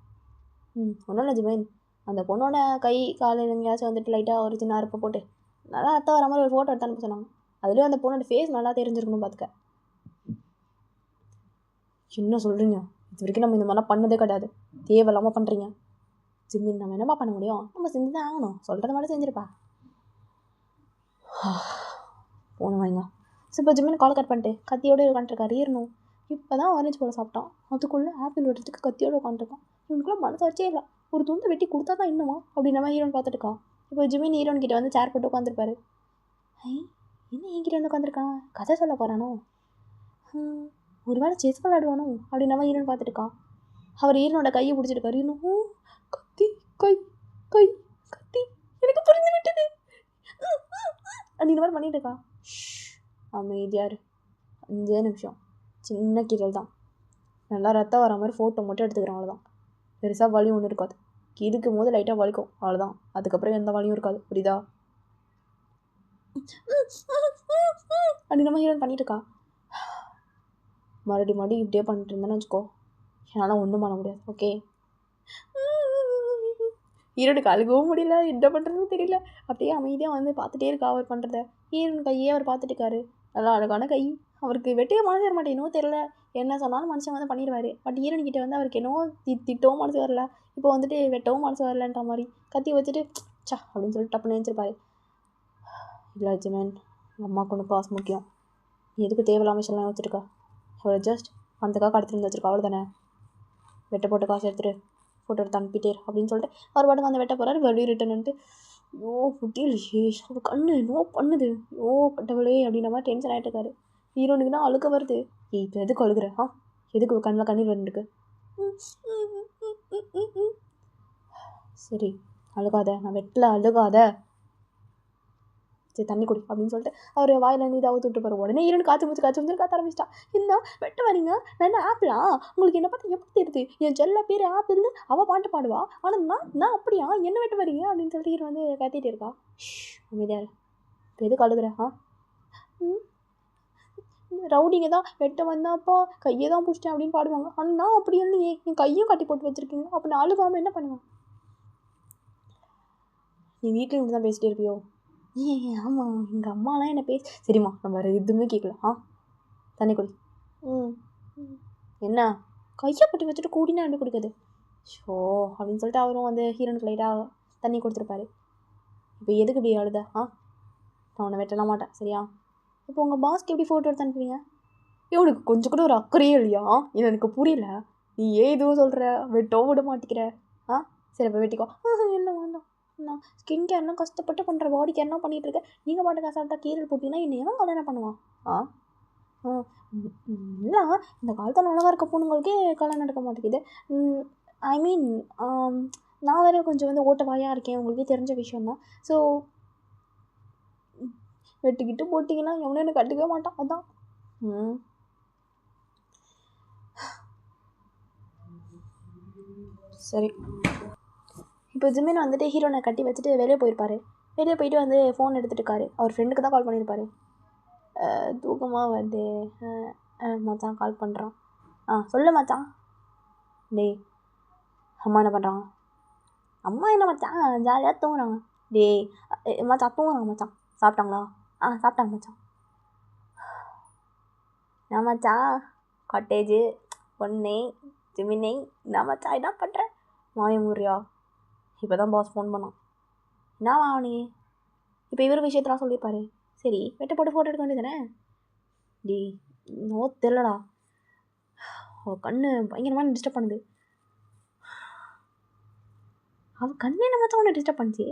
ஒன்றும் இல்லை ஜிமின், அந்த பொண்ணோட கை காலையில் எங்கேயாச்சும் வந்துட்டு லைட்டாக ஒரு சின்ன அறுப்பை போட்டு நல்லா ரத்தம் வர மாதிரி ஒரு ஃபோட்டோ எடுத்து அனுப்ப சொன்னாங்க. அதுலேயும் அந்த பொண்ணோட ஃபேஸ் நல்லா தெரிஞ்சிருக்கணும் பார்த்துக்க. என்ன சொல்கிறீங்க? இது வரைக்கும் நம்ம இந்த மாதிரிலாம் பண்ணதே கிடையாது. தேவையில்லாமல் பண்ணுறீங்க. ஜிமின், நம்ம என்னப்பா பண்ண முடியும்? நம்ம செஞ்சு தான் ஆகணும். சொல்கிறத மட்டும் செஞ்சுருப்பா. போன வாங்க. ஸோ இப்போ ஜிமின் கால் கட் பண்ணிட்டு கத்தியோடு உட்காந்துருக்காரு. ஈரணும் இப்போ தான் ஆரஞ்சு போல சாப்பிட்டான். அதுக்குள்ளே ஆப்பிள் வெட்டுறதுக்கு கத்தியோடு உட்காந்துருக்கான். இவனுக்குள்ள மனசு வச்சே இல்லை. ஒரு துண்டை வெட்டி கொடுத்தா தான் இன்னுமா அப்படின்ற மாதிரி ஹீரோன் பார்த்துட்டுக்கா. இப்போ ஜிமின் ஹீரோன் கிட்டே வந்து சேர் போட்டு உட்காந்துருப்பாரு. என்ன என்கிட்ட வந்து உட்காந்துருக்கான்? கதை சொல்ல போகிறானோ? ஒரு வேளை செஸ் விளையாடுவானோ அப்படின்ற மாதிரி ஹீரோன் பார்த்துட்டுக்கா. அவர் ஹீரோனோட கையை பிடிச்சிருக்காரு. இன்னும் கத்தி கை கை கத்தி எனக்கு புரிஞ்சு விட்டது அப்படின்ற மாதிரி பண்ணிட்டு இருக்கா. அமைதியாரு. 5 நிமிஷம். சின்ன கீரல் தான். நல்லா ரத்தம் வர மாதிரி ஃபோட்டோ மட்டும் எடுத்துக்கிறேன், அவ்வளோதான். பெருசாக வலியும் ஒன்றும் இருக்காது. இருக்கும் போது லைட்டாக வலிக்கும், அவ்வளோதான். அதுக்கப்புறம் எந்த வலியும் இருக்காது. புரியுதா? அப்படி நம்ம ஹீரோன் பண்ணிட்டு இருக்கா. மறுபடி இப்படியே பண்ணிட்டு இருந்தேன்னு வச்சுக்கோ, என்னால் ஒன்றும் பண்ண முடியாது. ஓகே? ஹீரோனுக்கு அழுகவும் முடியல, என்ன பண்ணுறதுன்னு தெரியல. அப்படியே அமைதியாக வந்து பார்த்துட்டே இருக்கா அவர் பண்ணுறத. ஹீரோன் கையே அவர் பார்த்துட்டு இருக்காரு. நல்லா அழகான கை. அவருக்கு வெட்டியே மனசு வர மாட்டேன், இன்னும் தெரில. என்ன சொன்னாலும் மனுஷன் வந்து பண்ணிடுவார். பட் ஹீரோன்கிட்ட வந்து அவருக்கு என்னவோ திட்டவும் மனசு வரல, இப்போ வந்துட்டு வெட்டவும் மனசு வரலன்ற மாதிரி கத்தி வச்சுட்டு அப்படின்னு சொல்லிட்டு டப்புன்னு நினச்சிருப்பாரு. இல்லை ஜிமின், எங்கள் அம்மாவுக்கு ஒன்று காசு முக்கியம். நீ எதுக்கு தேவையில்லாம விஷயம்லாம் வச்சுருக்கா? அவளை ஜஸ்ட் பணத்துக்காக கடத்திட்டு வச்சுருக்கா, அவ்வளோ தானே. வெட்ட போட்டு காசு எடுத்துகிட்டு ஃபோட்டோ எடுத்து அனுப்பிட்டே அப்படின்னு சொல்லிட்டு அவர் பாட்டுக்கு வந்து வெட்ட போகிறாரு. மறுபடியும் ரிட்டன் வந்துட்டு முடியலையே, அவர் கண்ணு என்னவோ பண்ணுது, கட்டவளே அப்படின்ற மாதிரி டென்ஷன் ஆகிட்டு இருக்காரு. ஹீரோனுக்கு தான் அழுக்க வருது. இப்போ எதுக்கு அழுகுற? எதுக்கு கண்ணில் கண்ணீர் வந்துருக்கு? சரி அழுகாத, நான் வெட்டில் அழுகாத, சரி தண்ணி குடி அப்படின்னு சொல்லிட்டு அவர் வாயிலேருந்து இதாக விட்டு போகிற உடனே ஹீரோனு காற்று காத்த ஆரம்பிச்சிட்டா. என்ன வெட்ட வரீங்க? நான் என்ன ஆப்பிளா? உங்களுக்கு என்ன பார்த்து எப்படி தெரியுது? என் செல்ல பேர் ஆப்பிள்னு அவள் பாட்டு பாடுவா, ஆனால் நான் அப்படியா என்ன வெட்ட வரீங்க அப்படின்னு சொல்லிட்டு ஹீரோ வந்து கத்திட்டு இருக்கா. அமைதியாரு. இப்போ எதுக்கு அழுகுற? ரவுடிங்க தான் வெட்ட வந்தாப்பா கையை தான் பிடிச்சிட்டேன் அப்படின்னு பாடுவாங்க. ஆனால் நான் அப்படி இல்லையே, என் கையும் கட்டி போட்டு வச்சுருக்கீங்க. அப்போ நான் அழுகாமல் என்ன பண்ணுவேன்? நீ வீட்டில் இப்படி தான் பேசிகிட்டே இருப்பியோ? ஆமாம், எங்கள் அம்மாலாம் என்ன சரிம்மா நம்ம வேறு எதுவுமே கேட்கல. தண்ணி குடி. என்ன கையை பட்டி வச்சுட்டு கூடினா எப்படி குடிக்காது? அப்படின்னு சொல்லிட்டு அவரும் வந்து ஹீரோனுக்கு லைட்டாக தண்ணி கொடுத்துருப்பாரு. இப்போ எதுக்கு இப்படி அழுத? நான் உன்னை வெட்டலாம் மாட்டேன், சரியா? இப்போ உங்கள் பாஸ்க்கு எப்படி ஃபோட்டோ எடுத்து அனுப்புவீங்க? இவனுக்கு கொஞ்சம் கூட ஒரு அக்கறையே இல்லையா? இது எனக்கு புரியல. நீ எதுவும் சொல்கிற, வெட்டவும் விட மாட்டேங்கிற. சரி இப்போ வெட்டிக்கோ. இல்லை வேண்டாம், நான் ஸ்கின் கேர்லாம் கஷ்டப்பட்டு பண்ணுற, பாடி கேர்லாம் பண்ணிகிட்டு இருக்கேன். நீங்கள் பாட்டுக்கு அசால்ட்டாக கீரல் போட்டிங்கன்னா என்ன எவன் கல்யாணம் பண்ணுவான்? இல்லை, இந்த காலத்தில் அழகாக இருக்க பொண்ணுங்களுக்கே கல்யாணம் நடக்க மாட்டேங்குது. ஐ மீன் நான் வேறு கொஞ்சம் வந்து ஓட்டவாயாக இருக்கேன், உங்களுக்கே தெரிஞ்ச விஷயந்தான். ஸோ வெட்டிக்கிட்டு போட்டிங்கன்னா எவனும் எனக்கு கட்டுக்கவே மாட்டான், அதான். சரி. இப்போ ஜிமின் வந்துட்டு ஹீரோனை கட்டி வச்சுட்டு வெளியே போயிருப்பார். வெளியே போயிட்டு வந்து ஃபோன் எடுத்துகிட்டு இருக்காரு. அவர் ஃப்ரெண்டுக்கு தான் கால் பண்ணியிருப்பார். தூக்கமாக வந்து மச்சான் கால் பண்ணுறான். சொல்லு மச்சான். டேய் அம்மா என்ன பண்ணுறாங்க? அம்மா என்ன மச்சான் ஜாலியாக தூங்குறாங்க. டேய் மச்சான் தூங்குறாங்க மச்சான். சாப்பிட்டாங்களா? சாப்பிட்டாங்க மச்சான். நான் மச்சான் காட்டேஜு பொண்ணே ஜிமினை நான் மச்சான் என்ன பண்ணுறேன்? மாயமுறியா இப்போ தான் பாஸ் ஃபோன் பண்ணான். என்னவா நீ இப்போ இவர் விஷயத்தெலாம் சொல்லியிருப்பாரு. சரி வெட்ட போட்டு ஃபோட்டோ எடுக்க வேண்டியதானே? டி நோ தெரிலடா, அவள் கண்ணு பயங்கரமாக டிஸ்டர்ப் பண்ணுது. அவள் கண்ணு என்ன மற்ற ஒன்று டிஸ்டர்ப் பண்ணிச்சு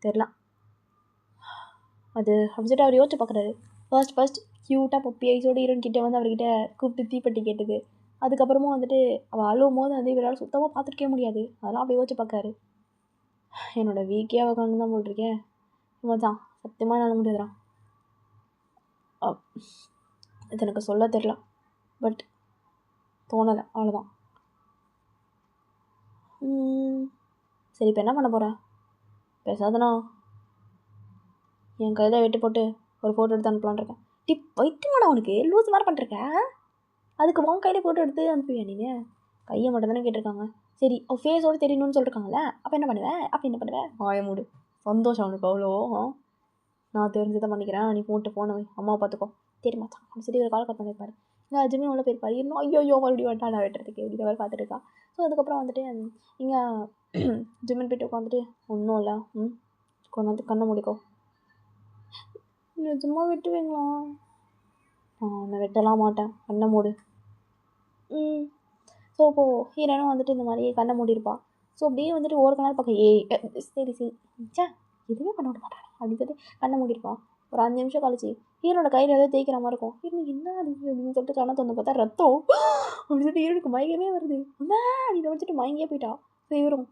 தெரில. அது அப்படின்ட்டு அவர் யோசிச்சு பார்க்குறாரு. ஃபர்ஸ்ட் க்யூட்டாக பப்பி ஐஸோடு ஹீரோயின் கிட்டே வந்து அவர்கிட்ட கூப்பிட்டு தீப்பெட்டி கேட்டது. அதுக்கப்புறமா வந்துட்டு அவள் அழுவும் போது வந்து இவரால் சுத்தமாக பார்த்துருக்கே முடியாது. அதெல்லாம் அப்படி யோசிச்சு பார்க்காரு. என்னோடய வீக்கே அவள் கண்ணு தான் போட்டிருக்கேன். மச்சான் சத்தியமாக என்னால் முடியாதுடா. இது எனக்கு சொல்ல தெரில, பட் தோணலை, அவ்வளோதான். சரி இப்போ என்ன பண்ண போகிறேன்? பேசாதண்ணா என் கையில் வெட்டி போட்டு ஒரு ஃபோட்டோ எடுத்து அனுப்பலான் இருக்கேன். வைத்துமாடா உனக்கு லூஸ் மாதிரி பண்ணிருக்கேன். அதுக்கு உன் கையில் ஃபோட்டோ எடுத்து அனுப்புவியா நீங்கள்? கையை மட்டும் தானே கேட்டிருக்காங்க. சரி அவள் ஃபேஸோடு தெரியணும்னு சொல்லியிருக்காங்களே, அப்போ என்ன பண்ணுவேன்? வாய மூடு. சந்தோஷம் அவனுக்கு அவ்வளோ. நான் தெரிஞ்சதை பண்ணிக்கிறேன், நீ போனை வை, அம்மாவை பார்த்துக்கோ. தெரியுமா அப்படி சரி ஒரு கால் கட் பண்ணியிருப்பாரு. இங்கே அஜுமே உள்ள போயிருப்பாரு. இன்னும் ஐயோ மறுபடியும் வந்துட்டா நான் வெட்டுறதுக்கு இப்படி மாதிரி பார்த்துட்டு இருக்கா. ஸோ அதுக்கப்புறம் வந்துட்டு இங்கே ஜிம்மின் போய்ட்டு உட்காந்துட்டு ஒன்றும் இல்லை, கொண்டாந்து கண்ணை முடிக்கோ. நிஜமா வெட்டுவீங்களா? நான் வெட்டலாம் மாட்டேன், கண்ணை மூடு. ஸோ இப்போது ஹீரோனும் வந்துட்டு இந்த மாதிரி கண்ணை மூடியிருப்பா. ஸோ அப்படியே வந்துட்டு ஒரு நாள் பக்கம் சரி சே எதுவுமே பண்ண விட மாட்டாங்க அப்படின்னு சொல்லிட்டு கண்ணை மூடியிருப்பா. ஒரு 5 நிமிஷம் கழிச்சு ஹீரோட கையில் ஏதோ தேய்க்கிற மாதிரி இருக்கும். ஹீரோ என்ன அப்படின்னு சொல்லிட்டு கண்ணை திறந்து பார்த்தா ரத்தம் அப்படின்னு சொல்லிட்டு ஹீரோனுக்கு மயக்கமே வருது. அம்மா அப்படின்னு வச்சுட்டு மயங்கியே போயிட்டா. ஸோ இவரும்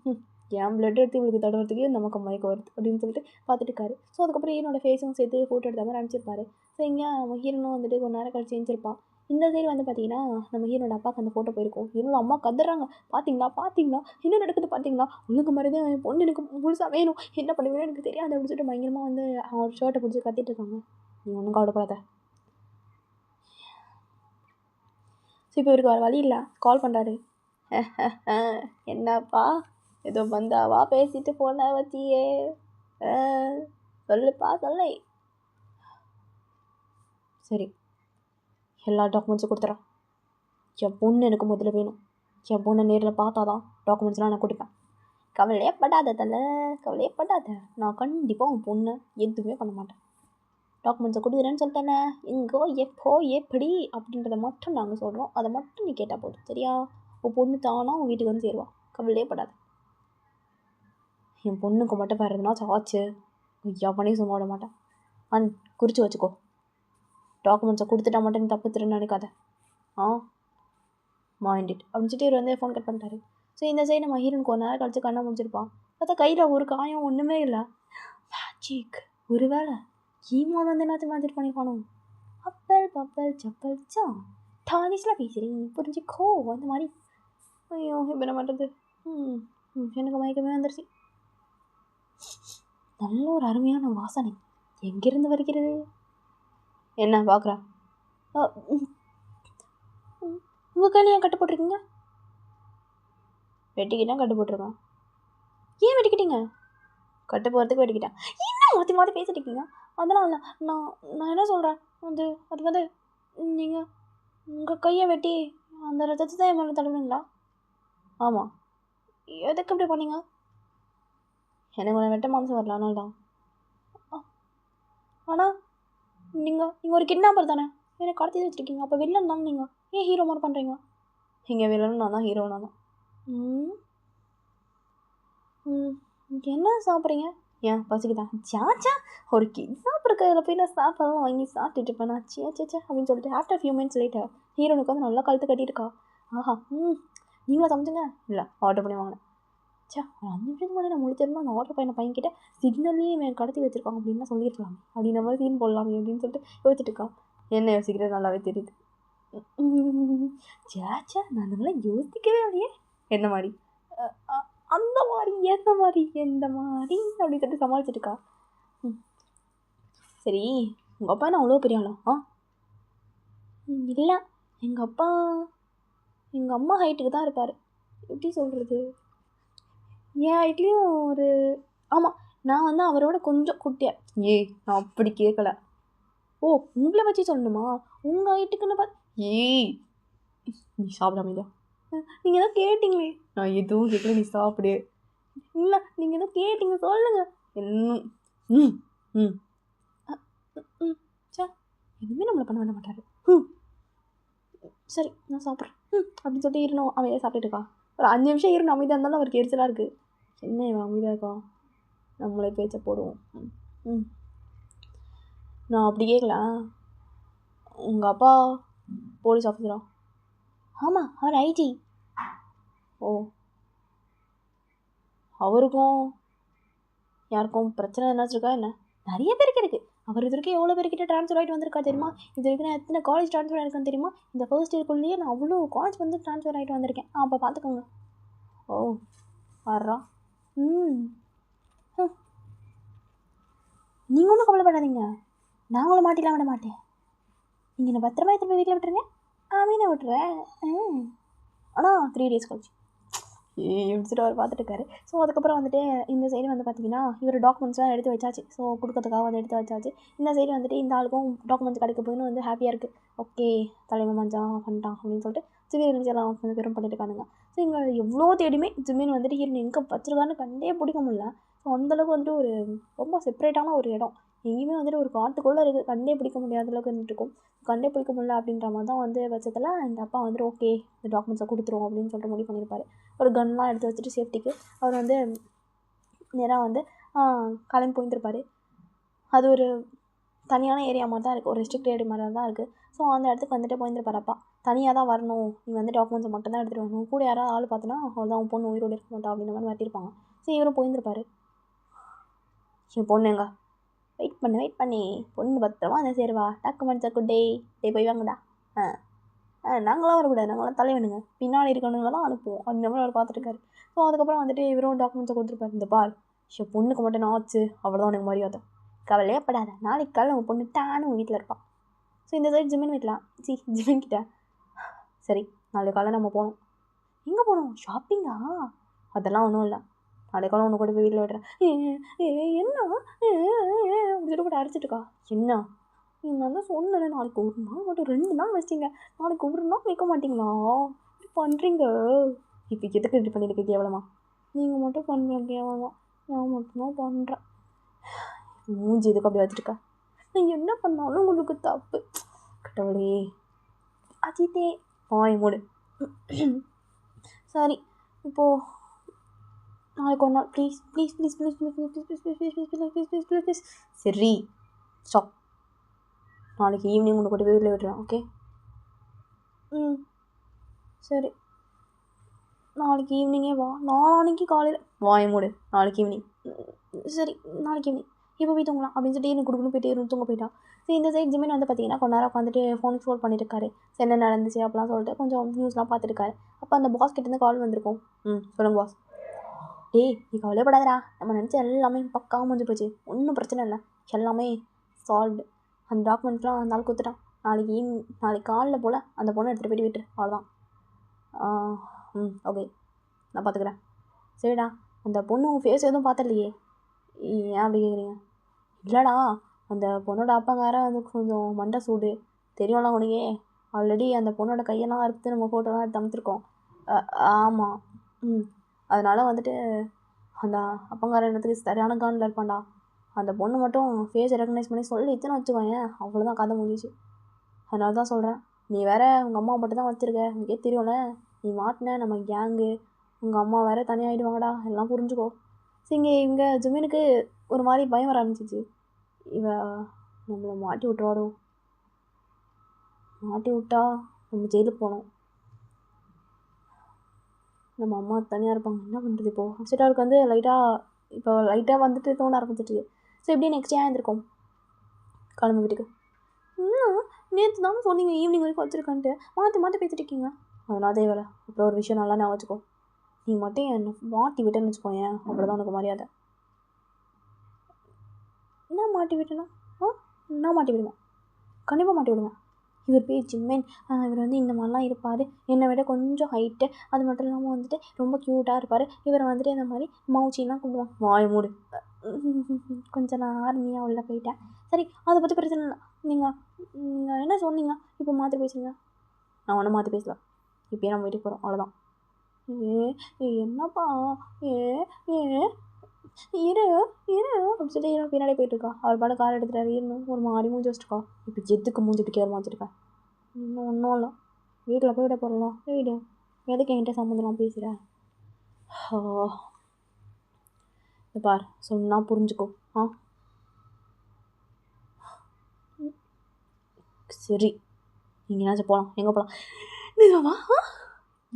என் பிளட் எடுத்து இவளுக்கு தடவுறதுக்கே நமக்கு மயக்கம் வருது அப்படின்னு சொல்லிட்டு பார்த்துட்டு இருக்காரு. ஸோ அதுக்கப்புறம் ஹீரோட ஃபேஸும் சேர்த்து ஃபோட்டோ எடுத்த மாதிரி அனுப்பிச்சிருப்பாரு. ஸோ இங்கே ஹீரோனும் வந்துட்டு கொஞ்ச நேரம் கழிச்சு செஞ்சிருப்பா. இந்த சைடு வந்து பார்த்தீங்கன்னா நம்ம ஹீரோட அப்பாவுக்கு அந்த ஃபோட்டோ போயிருக்கோம். ஹீரோட அம்மா கத்துறாங்க, பார்த்தீங்களா என்ன நடக்குது பார்த்தீங்களா, ஒழுங்கு மாதிரி தான் என் பொண்ணு எனக்கு முழுசாக வேணும், என்ன பண்ணுவீங்கன்னு எனக்கு தெரியாது அப்படின்னு சொல்லிட்டு பயங்கரமாக வந்து அவர் ஷர்ட்டை பிடிச்சி கத்திட்டு இருக்காங்க. நீ ஒன்றும் கவலைப்படாத. ஸோ இப்போ இவருக்கு வழி இல்லை, கால் பண்ணுறாரு. என்னப்பா ஏதோ வந்தாவா பேசிட்டு போன வச்சியே, சொல்லுப்பா சொல்லை. சரி எல்லா டாக்குமெண்ட்ஸும் கொடுத்துறேன். என் பொண்ணு எனக்கு முதல்ல வேணும். என் பொண்ணை நேரில் பார்த்தாதான் டாக்குமெண்ட்ஸ்லாம் நான் கொடுப்பேன். கவலையப்படாத தலை, கவலையப்படாத. நான் கண்டிப்பாக உன் பொண்ணை எதுவுமே பண்ண மாட்டேன். டாக்குமெண்ட்ஸை கொடுக்குறேன்னு சொல்லிட்டேனே, எங்கோ எப்போ எப்படி அப்படின்றத மட்டும் நாங்கள் சொல்கிறோம். அதை மட்டும் நீ கேட்டால் போதும், சரியா? உன் பொண்ணு தானா உன் வீட்டுக்கு வந்து சேருவா, கவலையப்படாத. என் பொண்ணுக்கு மட்டும் வேறு எதுனா ஆச்சு ஐயா பண்ணி சும்மா விட மாட்டேன். குறித்து வச்சுக்கோ. டாக்குமெண்ட்ஸை கொடுத்துட்டா மட்டும் நீ தப்புத்துறேன்னு நினைக்காத. மைண்ட் அப்படின்னு சொல்லிட்டு இவர் வந்து ஃபோன் கட் பண்ணிட்டாரு. ஸோ இந்த சைடு நம்ம ஹீரோனுக்கு ஒரு நேரம் கழிச்சு கண்ணை முடிச்சிருப்பான். பார்த்தா கையில் ஒரு காயம் ஒன்றுமே இல்லை. மேஜிக். ஒரு வேளை கீமோன் வந்து என்னத்து மேஜிக் பண்ணியிருப்பானோ? அப்பல் பப்பல் சப்பல் சா டானிஸில் பேசுகிறேன் புரிஞ்சுக்கோ அந்த மாதிரி. ஐயோ இப்போ என்ன பண்ணுறது? எனக்கு மயக்கமே வந்துருச்சு. நல்ல ஒரு அருமையான வாசனை எங்கேருந்து வருகிறது? என்ன பார்க்குறா? உங்கள் கையில் ஏன் கட்டு போட்டிருக்கீங்க? வெட்டிக்கிட்டேன், கட்டு போட்டிருக்கேன். ஏன் வெட்டிக்கிட்டீங்க? கட்டு போகிறதுக்கு வெட்டிக்கிட்டேன். என்ன மாற்றி பேசிட்டு இருக்கீங்க? அதெல்லாம் இல்லை. நான் என்ன சொல்கிறேன் அது வந்து நீங்கள் உங்கள் கையை வெட்டி அந்த ரத்தத்தை தான் என் மேலே தடவுனீங்களா? ஆமாம். எதுக்கு இப்படி பண்ணீங்க? எனக்கு உன்னை வெட்ட மனசு வரல, அதனால தான். ஆனால் நீங்கள் ஒரு கிட்னாப்பர் தானே, எனக்கு கடத்தி வச்சுருக்கீங்க. அப்போ வில்லன் தானே நீங்கள், ஏன் ஹீரோ மாதிரி பண்ணுறீங்க? இங்கே வில்லனும் நான் தான், ஹீரோவும் நான் தான். என்ன சாப்பிட்றீங்க? ஏன் பசிக்குதான்? சாச்சா ஒரு கிட்னாப் இருக்கிறதுல போய் நான் சாப்பிடலாம் வாங்கி சாப்பிட்டுட்டு இருப்பேன் நான். சேச்சா அப்படின்னு சொல்லிட்டு ஆஃப்டர் ஃபியூ மினிட்ஸ் லேட்டர் ஹீரோனுக்கு வந்து நல்லா கழுத்து கட்டியிருக்கா. ஆஹா நீங்களா சமைச்சுங்க? இல்லை ஆர்டர் பண்ணி வாங்கினேன். ஒரு 5 நிமிஷத்துக்கு முன்னாடி நான் முடிச்சிருந்தா அந்த ஆர்டர் பண்ண பையன்கிட்ட சிக்னல்லையே இவன் கடத்தி வச்சிருக்காங்க அப்படின்னு சொல்லியிருக்கலாம். அப்படின்ற மாதிரி சீன் போடலாமே அப்படின்னு சொல்லிட்டு யோசிச்சுட்டு இருக்கா. என்ன யோசிக்கிறது நல்லாவே தெரியுது. சேச்சா நான் அந்த மாதிரி யோசிக்கவே இல்லையே. என்ன மாதிரி? அந்த மாதிரி எந்த மாதிரி அப்படின்னு சொல்லிட்டு சமாளிச்சுட்டு இருக்கா. சரி உங்கள் அப்பா என்ன அவ்வளோ பெரிய ஆளா? இல்லை எங்கள் அம்மா ஹைட்டுக்கு தான் இருப்பார். எப்படி சொல்கிறது, என் ஹைட்லேயும் ஒரு ஆமாம் நான் வந்து அவரோட கொஞ்சம் குட்டியா. நான் அப்படி கேட்கல. ஓ உங்களை வச்சு சொல்லணுமா? உங்கள் ஹைட்டுக்குன்னு நீ சாப்பிடாம நீங்கள் எதோ கேட்டிங்களே. நான் எதுவும் கேட்கல, நீ சாப்பிடு. இல்லை நீங்கள் எதோ கேட்டிங்க சொல்லுங்கள். இன்னும் ம் ம் ம் சே எதுவுமே நம்மளை பண்ண மாட்டாரு. சரி நான் சாப்பிட்றேன் அப்படின்னு சொல்லிட்டு இருணும். அமைதியாக சாப்பிட்டுட்டு இருக்கா. ஒரு 5 நிமிஷம் இருணும் அமைதியாக இருந்தாலும் அவருக்கு எரிச்சலாக இருக்குது. என்ன இவன் அமைதியாக இருக்கா, நம்மளே பேச்சை போடுவோம். நான் அப்படி கேட்கல. உங்கள் அப்பா போலீஸ் ஆஃபீஸரா? ஆமாம், அவர் ஐடி. ஓ, அவருக்கும் யாருக்கும் பிரச்சனை என்னாச்சும் இருக்கா என்ன? நிறைய பேருக்கு இருக்குது. அவர் இது வரைக்கும் எவ்வளோ பேர்கிட்ட ட்ரான்ஸ்ஃபர் ஆகிட்டு வந்திருக்கா தெரியுமா? இது வரைக்கும் நான் எத்தனை காலேஜ் ட்ரான்ஸ்ஃபர் ஆகிருக்கேன்னு தெரியுமா? இந்த ஃபர்ஸ்ட் இயர்க்குள்ளேயே நான் அவ்வளோ காலேஜ் வந்து ட்ரான்ஸ்ஃபர் ஆகிட்டு வந்திருக்கேன். அப்போ பார்த்துக்கோங்க. ஓ வர்றா. நீங்கள் ஒன்றும் கவலைப்படாதீங்க, நான் உங்களை மாட்டிலாம் விட மாட்டேன். நீங்கள் என்ன பத்திரமா திரும்ப வீட்டில் விட்டுருங்க, அமைதியாக விட்டுருவேன். ஆனால் 3 days கழிச்சு எடுத்துகிட்டு அவர் பார்த்துட்டு இருக்காரு. ஸோ அதுக்கப்புறம் வந்துட்டு இந்த சைடு வந்து பார்த்தீங்கன்னா இவர் டாக்குமெண்ட்ஸ்லாம் எடுத்து வச்சாச்சு. ஸோ கொடுக்கறதுக்காக வந்து எடுத்து வச்சாச்சு. இந்த சைடு வந்துட்டு இந்த ஆளுக்கும் டாக்குமெண்ட்ஸ் கிடைக்க போதுன்னு வந்து ஹாப்பியாக இருக்குது. ஓகே தலைமை மஞ்சா பண்ணிட்டான் அப்படின்னு சொல்லிட்டு சிவியர் எல்லாம் வந்து பெரும் பண்ணிட்டு இருக்கானுங்க. ஸோ இங்கே எவ்வளோ தேடியுமே ஜிமின் வந்துட்டு ஹீரோயின் எங்கே வச்சிருக்கான்னு கண்டே பிடிக்க முடியல. ஸோ அந்தளவுக்கு வந்துட்டு ஒரு ரொம்ப செப்பரேட்டான ஒரு இடம். எங்கேயுமே வந்துட்டு ஒரு காட்டுக்குள்ளே இருக்குது, கண்டே பிடிக்க முடியாத அளவுக்கு வந்துட்டு இருக்கும். கண்டே பிடிக்க முடியல அப்படின்ற மாதிரி தான் வந்து பட்சத்தில் இந்த அப்பா வந்துட்டு ஓகே இந்த டாக்குமெண்ட்ஸை கொடுத்துரும் அப்படின்னு சொல்லிட்டு முடிவு பண்ணியிருப்பாரு. ஒரு கன்லாம் எடுத்து வச்சுட்டு சேஃப்டிக்கு அவர் வந்து நேராக வந்து கிளம்பி போயிருப்பார். அது ஒரு தனியான ஏரியா மாதிரி தான் இருக்குது, ஒரு ரெஸ்ட்ரிக்ட் ஏரியா மாதிரி தான் இருக்குது. ஸோ அந்த இடத்துக்கு வந்துட்டு போயிருப்பார். அப்பா தனியாக தான் வரணும், நீ வந்து டாக்குமெண்ட்ஸை மட்டும் தான் எடுத்துகிட்டு வரணும், கூட யாராவது ஆள் பார்த்தோன்னா அவ்வளோதான் உன் பொண்ணு உயிரோடு இருக்க மாட்டா அப்படின்ற மாதிரி மாற்றிருப்பாங்க. ஸோ இவரும் போயிருப்பார். என் பொண்ணு எங்க வெயிட் பண்ணி பொண்ணு பத்திரமா அந்த சேருவா, டாக்குமெண்ட்ஸை குட்டே போய் வாங்கடா. நாங்களாம் வரக்கூடாது, நாங்களாம் தலைவனுங்க, பின்னாடி இருக்கணுங்களாம் அனுப்புவோம் அந்த மாதிரி அவர் பார்த்துருக்காரு. ஸோ அதுக்கப்புறம் வந்துட்டு இவரும் டாக்குமெண்ட்ஸை கொடுத்துருப்பாரு. இந்த பார் பொண்ணுக்கு மட்டும் நான் ஆச்சு அவ்வளோதான் உனக்கு மரியாதை, கவலையே படாத, நாளைக்கு காலையில் உங்கள் பொண்ணு டான்னு உங்கள் வீட்டில் இருப்பான். ஸோ இந்த சைடு ஜிமின் வீட்டில் ஜிமின் கிட்ட சரி நாளைக்கு காலையில் நம்ம போகணும். எங்கே போகணும்? ஷாப்பிங்கா? அதெல்லாம் ஒன்றும் இல்லை, நாளைக்கு காலம் ஒன்று கூட போய் வீட்டில் விடுறேன். என்ன அப்படி கூட அரைச்சிட்டுக்கா? என்ன நான் தான் சொன்னேன், நாளைக்கு ஒரு நாள் மட்டும் 2 நாள் வச்சிங்க, நாளைக்கு ஒரு நாள் வைக்க மாட்டிங்களா? இப்படி பண்ணுறீங்க. இப்போ எதுக்கு இப்படி பண்ணியிருக்க கேவலமா? நீங்கள் மட்டும் பண்ணுற கேவலமா, நான் மட்டும்தான் பண்ணுறேன். மூஞ்சி எதுக்கு அப்படி வச்சுருக்கா? நீங்கள் என்ன பண்ணாலும் உங்களுக்கு தப்பு. கடவுளே அஜித்தே வாய் மூடு. சரி இப்போது நாளைக்கு ஒரு நாள் please please please please please please please please please please please please please please please சரி ஸ்டாப். நாளைக்கு ஈவினிங் உன்னை கொண்டு போய் வீட்டில் விடுறேன். ஓகே சரி நாளைக்கு ஈவினிங்கே வா. நாளைக்கு காலையில் வாய மூடு. நாளைக்கு ஈவினிங் சரி நாளைக்கு ஈவினிங் இப்போ போய் தூங்கலாம் அப்படின்னு சொல்லிட்டு எனக்கு கொடுக்கணும் போயிட்டு தூங்க போயிட்டான். சரி இந்த சைட் ஜிமின் வந்து பார்த்தீங்கன்னா கொஞ்ச நேரம் உட்காந்துட்டு ஃபோன் ஸ்க்ரோல் பண்ணிட்டு இருக்காரு. என்ன நடந்துச்சு அப்படிலாம் சொல்லிட்டு கொஞ்சம் நியூஸ்லாம் பார்த்துருக்காரு. அப்போ அந்த பாஸ் கிட்டேருந்து கால் வந்திருக்கும். சொல்லுங்கள் பாஸ். டேய் நீ கவலைப்படாதடா, நம்ம நினச்ச எல்லாமே பக்காவும் முடிஞ்சு போச்சு, ஒன்றும் பிரச்சனை இல்லை, எல்லாமே சால்வ்டு. அந்த டாக்குமெண்ட்ஸ்லாம் அந்த ஆள் கொடுத்துட்டான். நாளைக்கு காலையில் போல் அந்த பொண்ணை எடுத்துகிட்டு போய்ட்டு விட்டுரு, அவ்வளோதான். ஓகே நான் பார்த்துக்குறேன். சரிடா அந்த பொண்ணு உன் ஃபேஸ் எதுவும் பார்த்தலையே? ஏன் அப்படி கேட்குறீங்க? இல்லைடா அந்த பொண்ணோட அப்பாங்கார வந்து கொஞ்சம் மண்டை சூடு தெரியும்லாம் உனக்கே. ஆல்ரெடி அந்த பொண்ணோட கையெல்லாம் அறுத்து நம்ம ஃபோட்டோலாம் எடுத்து அமைச்சிருக்கோம். ஆமாம் அதனால் வந்துட்டு அந்த அப்பங்கார இடத்துக்கு சரியான காண்டில் இருப்பான்டா. அந்த பொண்ணு மட்டும் ஃபேஸ் ரெக்கக்னைஸ் பண்ணி சொல்லிச்சுன்னு வச்சுக்கோங்க, அவ்வளோதான் கதை முடிஞ்சிச்சு. அதனால தான் சொல்கிறேன், நீ வேற உங்கள் அம்மா மட்டும் தான் வச்சுருக்க, உனக்கே தெரியும்ல, நீ மாட்டின நம்ம கேங்கு உங்கள் அம்மா வேறு தனியாகிடுவாங்கடா, எல்லாம் புரிஞ்சுக்கோ. சரி இங்கே ஜிமினுக்கு ஒரு மாதிரி பயம் வர ஆரம்பிச்சிச்சு. இவ நம்மளை மாட்டி விட்டுருவாடோ, மாட்டி விட்டா நம்ம ஜெயிலுக்கு போகணும், நம்ம அம்மா தனியாக இருப்பாங்க, என்ன பண்ணுறது இப்போது? சரி அவருக்கு வந்து லைட்டாக வந்துட்டு தோண ஆரம்பிச்சிட்டு. ஸோ எப்படி நெக்ஸ்ட் ஏன் இருந்திருக்கும் கிளம்பு வீட்டுக்கு. நேற்று தான் சொன்னீங்க ஈவினிங் வரைக்கும் வச்சுருக்கான்ட்டு மாற்றி பேசிட்டு இருக்கீங்க. அதனால் அதே வேலை. அப்புறம் ஒரு விஷயம் நல்லா நான் வச்சுக்கோ, நீ மட்டும் என்னை மாட்டி விட்டேன்னு வச்சுக்கோங்க, அவ்வளோதான் உனக்கு மரியாதை. என்ன மாட்டி விட்டேன்னா? நான் மாட்டி விடுவேன், கண்டிப்பாக மாட்டி விடுவேன். இவர் பேர் ஜிம்மின், இவர் வந்து இந்த மாதிரிலாம் இருப்பார், என்னை விட கொஞ்சம் ஹைட்டு, அது மட்டும் இல்லாமல் வந்துட்டு ரொம்ப க்யூட்டாக இருப்பார். இவரை வந்துட்டு இந்த மாதிரி மவுச்சிலாம் கூப்பிடுவான். வாய் மூடு. கொஞ்சம் நான் ஆர்மியாக உள்ளே போயிட்டேன். சரி அதை பற்றி பிரச்சனை இல்லை. நீங்கள் என்ன சொன்னீங்க இப்போ மாற்றி பேசுங்க? நான் ஒன்றும் மாற்றி பேசல, இப்போயே நம்ம வீட்டுக்கு போகிறோம், அவ்வளோதான். என்னப்பா ஏ ஏ இரு இரு அப்படின்னு சொல்லி பின்னாடி போயிட்டுருக்கா. அவர் பாட கார் எடுத்துட்டாரு. இருணும் ஒரு மாதிரி மூஞ்சி வச்சுருக்கா. இப்போ எதுக்கு மூஞ்சி இப்படி கேர் வச்சுருக்கேன்? இன்னும் ஒன்றும் இல்லை, வீட்டில் போய் விட போகிறலாம். வீடு எதுக்கு என்கிட்ட சம்மந்தம் பேசுகிறேன்? பார் சொன்னால் புரிஞ்சுக்கோ. சரி நீங்கள் என்னாச்சும் போகலாம். எங்கே போகலாம்? நிஜமா?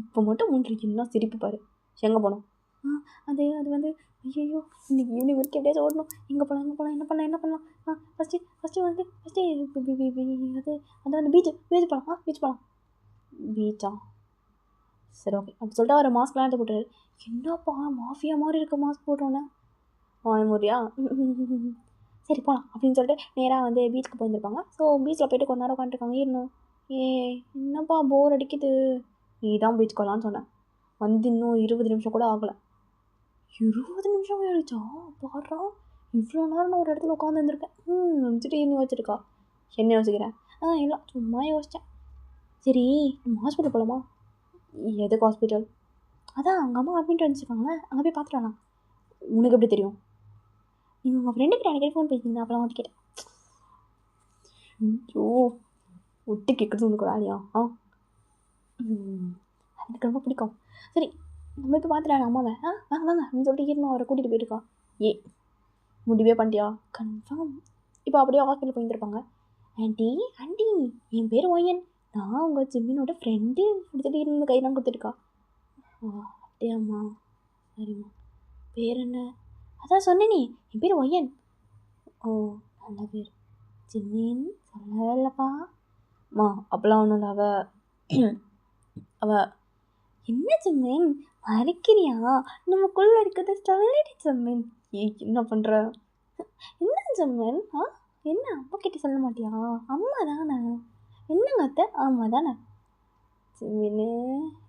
இப்போ மட்டும் மூன்று என்ன சிரிப்பு பாரு. எங்கே போகணும்? அது வந்து ஐயோ இன்னைக்கு ஈவினிங் வரைக்கும் எப்படியாச்சும் ஓடணும். எங்கே போகலாம் என்ன பண்ணலாம்? ஃபஸ்ட்டு வந்து அது வந்து பீச் போகலாம். பீச்சா? சரி ஓகே அப்படி சொல்லிட்டு அவர் மாஸ்க்லாம் எடுத்து போட்டுறாரு. என்னப்பா மாஃபியா மாதிரி இருக்க மாஸ்க் போட்டோன்னே முறியா? சரி போகலாம் அப்படின்னு சொல்லிட்டு நேராக வந்து பீச்சுக்கு போயிருந்துருப்பாங்க. ஸோ பீச்சில் போய்ட்டு கொஞ்ச நேரம் உட்காந்துருக்காங்க. இருணும் என்னப்பா போர் அடிக்குது. நீ தான் பீச்சுக்கு வரலான்னு சொன்னேன். வந்து இன்னும் 20 நிமிஷம் கூட ஆகலை. 20 நிமிஷம் ஆகிடுச்சா? பாடுறா இவ்வளோ நேரம் நான் ஒரு இடத்துல உட்காந்துருந்துருக்கேன். நினச்சிட்டு இன்னும் யோசிச்சிருக்கா. என்ன யோசிக்கிறேன்? இல்லை சும்மா யோசித்தேன். சரி நம்ம ஹாஸ்பிட்டல் போகலாமா? எதுக்கு ஹாஸ்பிட்டல்? அதான் அவங்க அம்மா அட்மிட் வந்துச்சுருக்காங்களே, அங்கே போய் பார்த்துட்டு. உனக்கு எப்படி தெரியும்? நீங்கள் உங்கள் ஃப்ரெண்டுக்கிட்ட அன்றைக்கி ஃபோன் பேசியிருந்தேன், அப்போலாம் மட்டும் கேட்டேன். ஐயோ ஒட்டு கேட்குறது உனக்கு வேலையா? எனக்கு ரொம்ப பிடிக்கும். சரி நம்ம இப்போ பார்த்துட்டாங்க அம்மாவை. வாங்க அப்படின்னு சொல்லிட்டு இருந்தோம். அவரை கூட்டிகிட்டு போயிருக்கா. முடிவே பண்ணிட்டியா? கன்ஃபார்ம். இப்போ அப்படியே ஹாஸ்பிட்டல் போயிருந்துருப்பாங்க. ஆண்டி என் பேர் ஒயன், நான் உங்கள் ஜிம்மினோட ஃப்ரெண்டு எடுத்துகிட்டு இருந்து கையெல்லாம் கொடுத்துருக்கா. அப்படியாம்மா? சரிம்மா. பேர் என்ன? அதான் சொன்னேனே என் பேர் ஒயன். ஓ நல்ல பேர். ஜிம்மின்னு சொல்லவே இல்லைப்பா. அம்மா அப்போலாம் ஒன்றும் இல்லை. அவ என்ன ஜிம்மின் மறைக்கிறியா? நமக்குள்ளே இருக்கிறது சொல்லிடு ஜிம்மின். என்ன பண்ணுற? என்ன ஜிம்மின்? என்ன அப்பா கிட்ட சொல்ல மாட்டியா? அம்மா தானே. என்னங்க அத்தை? ஆமாம் தானே. ஜிம்மின்னு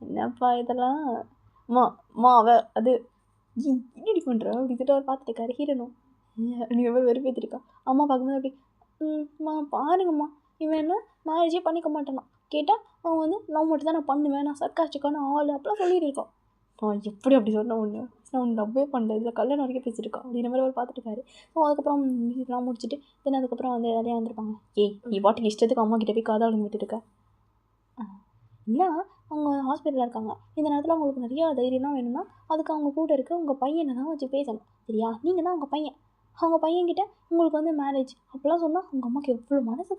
என்னப்பா இதெல்லாம்? அம்மா அவ அது என்னடி பண்ணுற அப்படி சொல்லிட்டு அவர் பார்த்துட்டு இருக்காரு. ஹீரோனும் நீங்கள் மாதிரி வெறுப்பேற்றிருக்கா. அம்மா பார்க்கும்போது அப்படி பாருங்கம்மா இவன் என்ன மேரேஜே பண்ணிக்க மாட்டேனா கேட்டால் அவன் வந்து நான் மட்டும் தான் நான் பண்ணுவேன், நான் சர்க்காஸ்டிக்கான ஆள் அப்படிலாம் சொல்லியிருக்கான். நான் எப்படி அப்படி சொன்னேன் ஒன்று நான் ஒன்று டப்பே பண்ணேன், இதில் கல்யாணம் வரைக்கும் பேசியிருக்கான் அப்படின்ற மாதிரி அவர் பார்த்துட்டுருக்காரு. ஸோ அதுக்கப்புறம் இதெல்லாம் முடிச்சுட்டு தென் அதுக்கப்புறம் வந்து வேலையாக வந்திருப்பாங்க. நீ பாட்டுக்கு இஷ்டத்துக்கு அம்மா கிட்டே போய் காதாளுங்க விட்டுருக்க. இல்லை அவங்க ஹாஸ்பிட்டலில் இருக்காங்க. இந்த நேரத்தில் அவங்களுக்கு நிறையா தைரியம்லாம் வேணும்னா அதுக்கு அவங்க கூட இருக்க உங்கள் பையனை தான் வச்சு பேசணும். சரியா? நீங்கள் தான் உங்கள் பையன். அவங்க பையன்கிட்ட உங்களுக்கு வந்து மேரேஜ் அப்படிலாம் சொன்னால் அவங்க அம்மாவுக்கு எவ்வளோ மனசு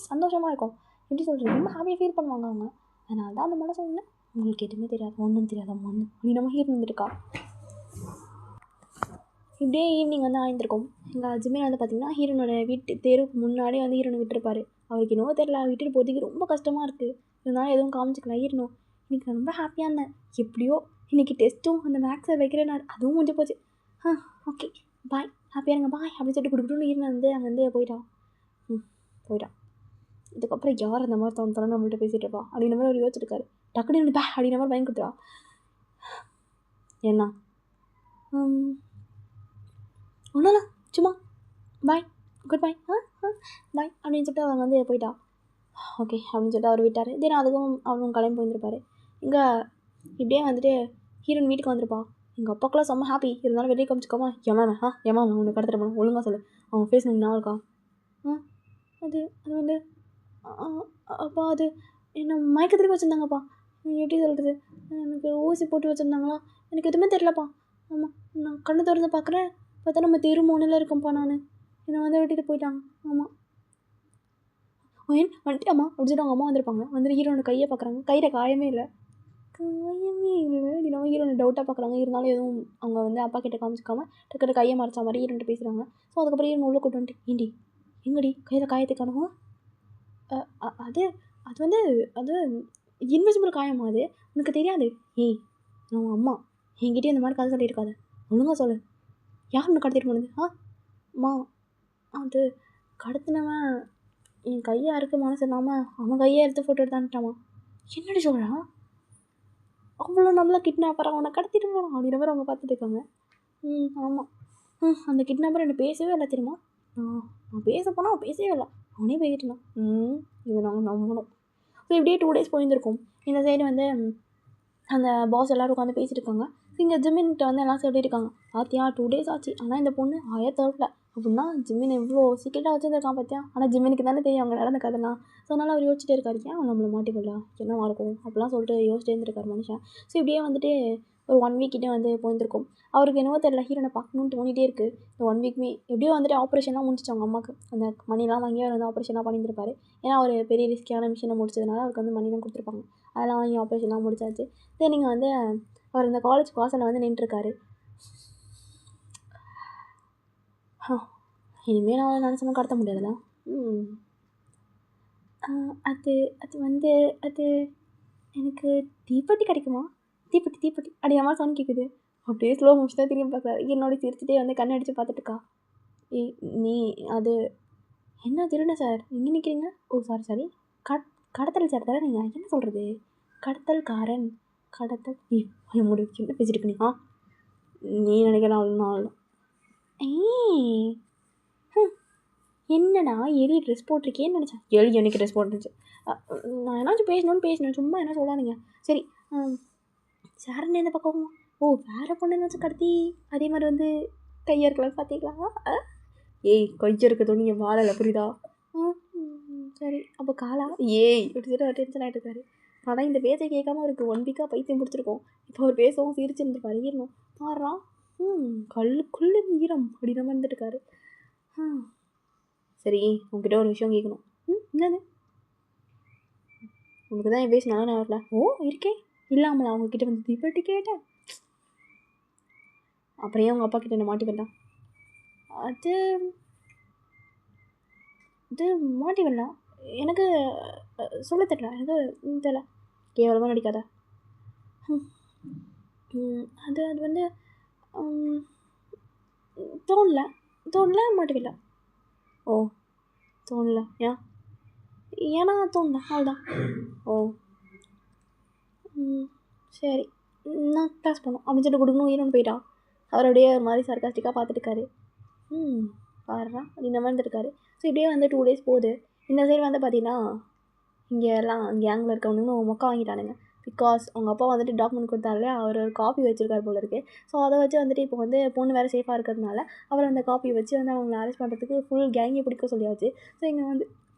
சந்தோஷமாக இருக்கும். எப்படி சொல்கிறது, ரொம்ப ஹாப்பியாக ஃபீல் பண்ணுவாங்க அவங்க. அதனால தான் அந்த மனசு ஒன்று உங்களுக்கு எதுவுமே தெரியாது, ஒன்றும் தெரியாத ஒன்று அப்படி நம்ம ஹீரோ வந்துருக்கா. இப்படியே ஈவினிங் வந்து ஆயிருந்திருக்கும். எங்கள் ஜிம்மின் வந்து பார்த்திங்கன்னா ஹீரோனோட வீட்டு தெருவுக்கு முன்னாடியே வந்து ஹீரோனை விட்டுருப்பாரு. அவருக்கு என்னவோ தெரியல, விட்டுட்டு போகிறதுக்கு ரொம்ப கஷ்டமாக இருக்குது. இருந்தாலும் எதுவும் காமிச்சிக்கலாம். ஹீரோனும் இன்றைக்கி நான் ரொம்ப ஹாப்பியாக இருந்தேன். எப்படியோ இன்றைக்கி டெஸ்ட்டும் அந்த மேக்ஸை வைக்கிறேன் நான், அதுவும் முடிஞ்சு போச்சு. ஓகே பாய், ஹாப்பியாக இருங்க பாய் அப்படின்னு சொல்லிட்டு கொடுக்கணும்னு ஹீரோனை வந்து அங்கே வந்து போயிட்டான். இதுக்கப்புறம் யார் அந்த மாதிரி தோணுத்தோன்னு நம்மள்கிட்ட பேசிகிட்டு இருப்பா அப்படின்ற மாதிரி அவர் யோசிச்சிருக்காரு. டக்குனு பே அப்படின்ற மாதிரி பயன் கொடுத்துருவா. என்ன ஒன்றும் சும்மா பாய் குட் பாய் பாய் அப்படின்னு சொல்லிட்டு அவங்க வந்து போயிட்டா. ஓகே அப்படின்னு சொல்லிட்டு அவர் விட்டார். தென் அதுக்கும் அவரும் கிளம்பி போயிருந்துருப்பார். இங்கே இப்படியே வந்துட்டு ஹீரோயின் வீட்டுக்கு வந்திருப்பா. எங்கள் அப்பாக்கெல்லாம் செம்ம ஹாப்பி. இருந்தாலும் வெளியே காமிச்சிக்காமா ஏமா உன்னை கடத்திட்டு போகணும் ஒழுங்காக சொல்லு. அவங்க ஃபேஸ் நான் இருக்கா? அது வந்து அப்பா அது என்ன மயக்கத்துலேயே வச்சுருந்தாங்கப்பா. எப்படி சொல்கிறது, எனக்கு ஊசி போட்டு வச்சுருந்தாங்களா, எனக்கு எதுவுமே தெரிலப்பா. ஆமாம் நான் கண்ணு திறந்து பார்க்குறேன், பார்த்தா நம்ம தெரு மூணில் இருக்கேன்ப்பா. நான் என்னை வந்து விட்டுட்டு போயிட்டாங்க. ஆமாம் வந்துட்டாம்மா அப்படி சொல்லிட்டு அவங்க அம்மா வந்திருப்பாங்க. வந்துட்டு ஹீரோனோட கையை பார்க்குறாங்க. கையில் காயமே இல்லை நம்ம ஹீரோனை டவுட்டாக பார்க்குறாங்க. இருந்தாலும் எதுவும் அவங்க வந்து அப்பா கிட்ட காமிச்சிக்காம டக்குனு கையை மறைச்சா மாதிரி ஹீரோன்ட்டு பேசுகிறாங்க. ஸோ அதுக்கப்புறம் ஹீரோன் உள்ளே கூட்டு வந்துட்டு எங்கடி கையில் காயத்தை காணுமா? அது அது வந்து அது இன்விசிபிள் காயமா? அது உனக்கு தெரியாது. நான் அம்மா என்கிட்டே இந்த மாதிரி கதை சொல்லியிருக்காது. ஒழுங்காக சொல்லு, யார் ஒன்று கடத்திட்டு போனது? அம்மா அது கடத்தினவன் என் கையை அறுக்க மனசு இல்லாமல் அவன் கையை எடுத்து ஃபோட்டோ எடுத்தான்ட்டாமா. என்னடி சொல்கிறான்? அவ்வளோ நல்லா கிட்னாப்பர் அவனை கடத்திட்டு போனான் அப்படின்ற மாதிரி அவங்க பார்த்துட்டு இருக்காங்க. ஆமாம் அந்த கிட்னாப்பர் என்னை பேசவே இல்லை தெரியுமா? நான் பேச போனால் அவன் பேசவே இல்லை, அவனே பேசிட்டு இருந்தான். இதை நாங்கள் நம்பணும். ஸோ இப்படியே 2 days போயிருந்துருக்கும். இந்த சைடு வந்து அந்த பாஸ் எல்லோரும் உட்காந்து பேசிட்டு இருக்காங்க. இங்கே ஜிம்மின்கிட்ட வந்து எல்லாம் சொல்லிட்டு இருக்காங்க, பார்த்தியா 2 days ஆச்சு, ஆனால் இந்த பொண்ணு திறக்கல அப்படின்னா ஜிம்மின் எவ்வளோ சீக்கிரட்டாக வச்சுருக்கான் பார்த்தியா. ஆனால் ஜிம்மினுக்கு தானே தெரியும் அவங்க நடந்த கதைலாம். ஸோ அதனால் அவர் யோசிச்சுட்டே இருக்காரு, ஏன் அவன் நம்மளை மாட்டிக்கலாம், என்னவா இருக்கும் அப்படிலாம் சொல்லிட்டு யோசிச்சுட்டே இருந்திருக்காரு மனுஷன். ஸோ இப்படியே வந்துட்டு ஒரு 1 week கிட்டே வந்து போயிருக்கும். அவருக்கு என்னவோ தெரியல, ஹீரோனை பார்க்கணுன்னு தோணிகிட்டே இருக்குது. இந்த 1 weekமே எப்படியோ வந்துட்டு ஆப்ரேஷன்லாம் முடிச்சிச்சு அவங்க அம்மாவுக்கு. அந்த மணிலாம் வாங்கி அவர் வந்து ஆப்ரேஷன்லாம் பண்ணியிருந்திருப்பாரு. ஏன்னா அவர் பெரிய ரிஸ்கியான மிஷினை முடிச்சதுனால அவருக்கு வந்து மணிலாம் கொடுத்துருப்பாங்க. அதெல்லாம் வாங்கி ஆப்ரேஷன்லாம் முடிச்சாச்சு. தென் நீங்கள் வந்து அவர் இந்த காலேஜ் வாசலில் வந்து நின்றுருக்காரு. இனிமேல் நான் நினச்சோன்னா கடத்த முடியாதுல்ல. அது அது வந்து அது எனக்கு தீப்பெட்டி கிடைக்குமா, தீப்பெட்டி தீப்பெட்டி அப்படிங்கிற மாதிரி சவுண்ட் கேட்குது. அப்படியே ஸ்லோ மோஷனாக திரும்பி பார்க்குறாரு. என்னோட சிரிச்சுட்டே வந்து கண்ணை அடித்து பார்த்துட்டுக்கா. நீ அது என்ன திருட சார் எங்கே நிற்கிறீங்க? ஓ சாரி கடத்தல் சார் தானே நீங்கள், என்ன சொல்கிறது, கடத்தல்காரன் கடத்தல். முடிவு என்ன பேசிட்டு நீ நீ நினைக்கலாம். என்னடா எலி ட்ரெஸ் போட்டிருக்கேன்னு நினச்சேன். எலி எனக்கு ட்ரெஸ் போட்டுருச்சு. நான் என்னாச்சும் பேசணும் சும்மா என்ன சொல்லாதீங்க. சரி சாரன் எந்த பக்கம்? ஓ வேறு பொண்ணு என்னாச்சும் கடத்தி அதே மாதிரி வந்து கையாக இருக்கலாம் பார்த்திங்களா? கொஞ்சம் இருக்கிறது நீங்கள் வாழலை புரியுதா? சரி அப்போ காலா இப்படி சொல்லிட்டு டென்ஷன் ஆகிட்டு இருக்காரு. ஆனால் இந்த பேச்சை கேட்காம அவருக்கு 1 week பைத்தியம் பிடிச்சிருக்கோம். இப்போ அவர் பேசவும் சிரிச்சுருந்துருப்பாரு. ஈரணும் பாடுறான். கல்லுக்குள்ளே ஈரம் அப்படின்ற மாதிரி இருந்துட்டுருக்காரு. சரி உங்ககிட்ட ஒரு விஷயம் கேட்கணும். என்னது? உனக்கு தான் என் பேசி நல்லா நான் வரல. ஓ இருக்கேன் இல்லாமலா அவங்கக்கிட்ட வந்து தீப்பெட்டி கேட்டேன். அப்புறம் அவங்க அப்பா கிட்ட என்ன மாட்டி வரலாம்? அது மாட்டி வரலாம். எனக்கு சொல்ல தெரியல, எனக்கு தெரியல. கேவலமாக நடிக்காத. அது அது வந்து தோணல மாட்டிவிடல. ஓ தோணல ஏன்னா தோணல அவ்வளோதான். ஓ சரி நான் கிளாஸ் போகணும் அப்படின்னு சொல்லிட்டு கொடுக்கணும் ஈரோன்னு போயிட்டான். அவருடைய ஒரு மாதிரி சர்க்காஸ்டிக்காக பார்த்துட்டுருக்காரு. பாடுறா அப்படின்ற மாதிரி இருந்துருக்காரு. ஸோ இப்படியே வந்து 2 days போகுது. இந்த சைடு வந்து பார்த்தீங்கன்னா இங்கே எல்லாம் கேங்கில் இருக்கவனுங்க மொக்கா வாங்கிட்டானுங்க. பிகாஸ் அவங்க அப்பா வந்துட்டு டாக்குமெண்ட் கொடுத்தாலே அவர் ஒரு காப்பி வச்சுருக்காரு போல இருக்குது. ஸோ அதை வச்சு வந்துட்டு இப்போ வந்து பொண்ணு வேறு சேஃபாக இருக்கிறதுனால அவர் அந்த காப்பியை வச்சு வந்து அவங்களை அரெஸ்ட் பண்ணுறதுக்கு ஃபுல் கேங்கை பிடிக்க சொல்லியாச்சு. ஸோ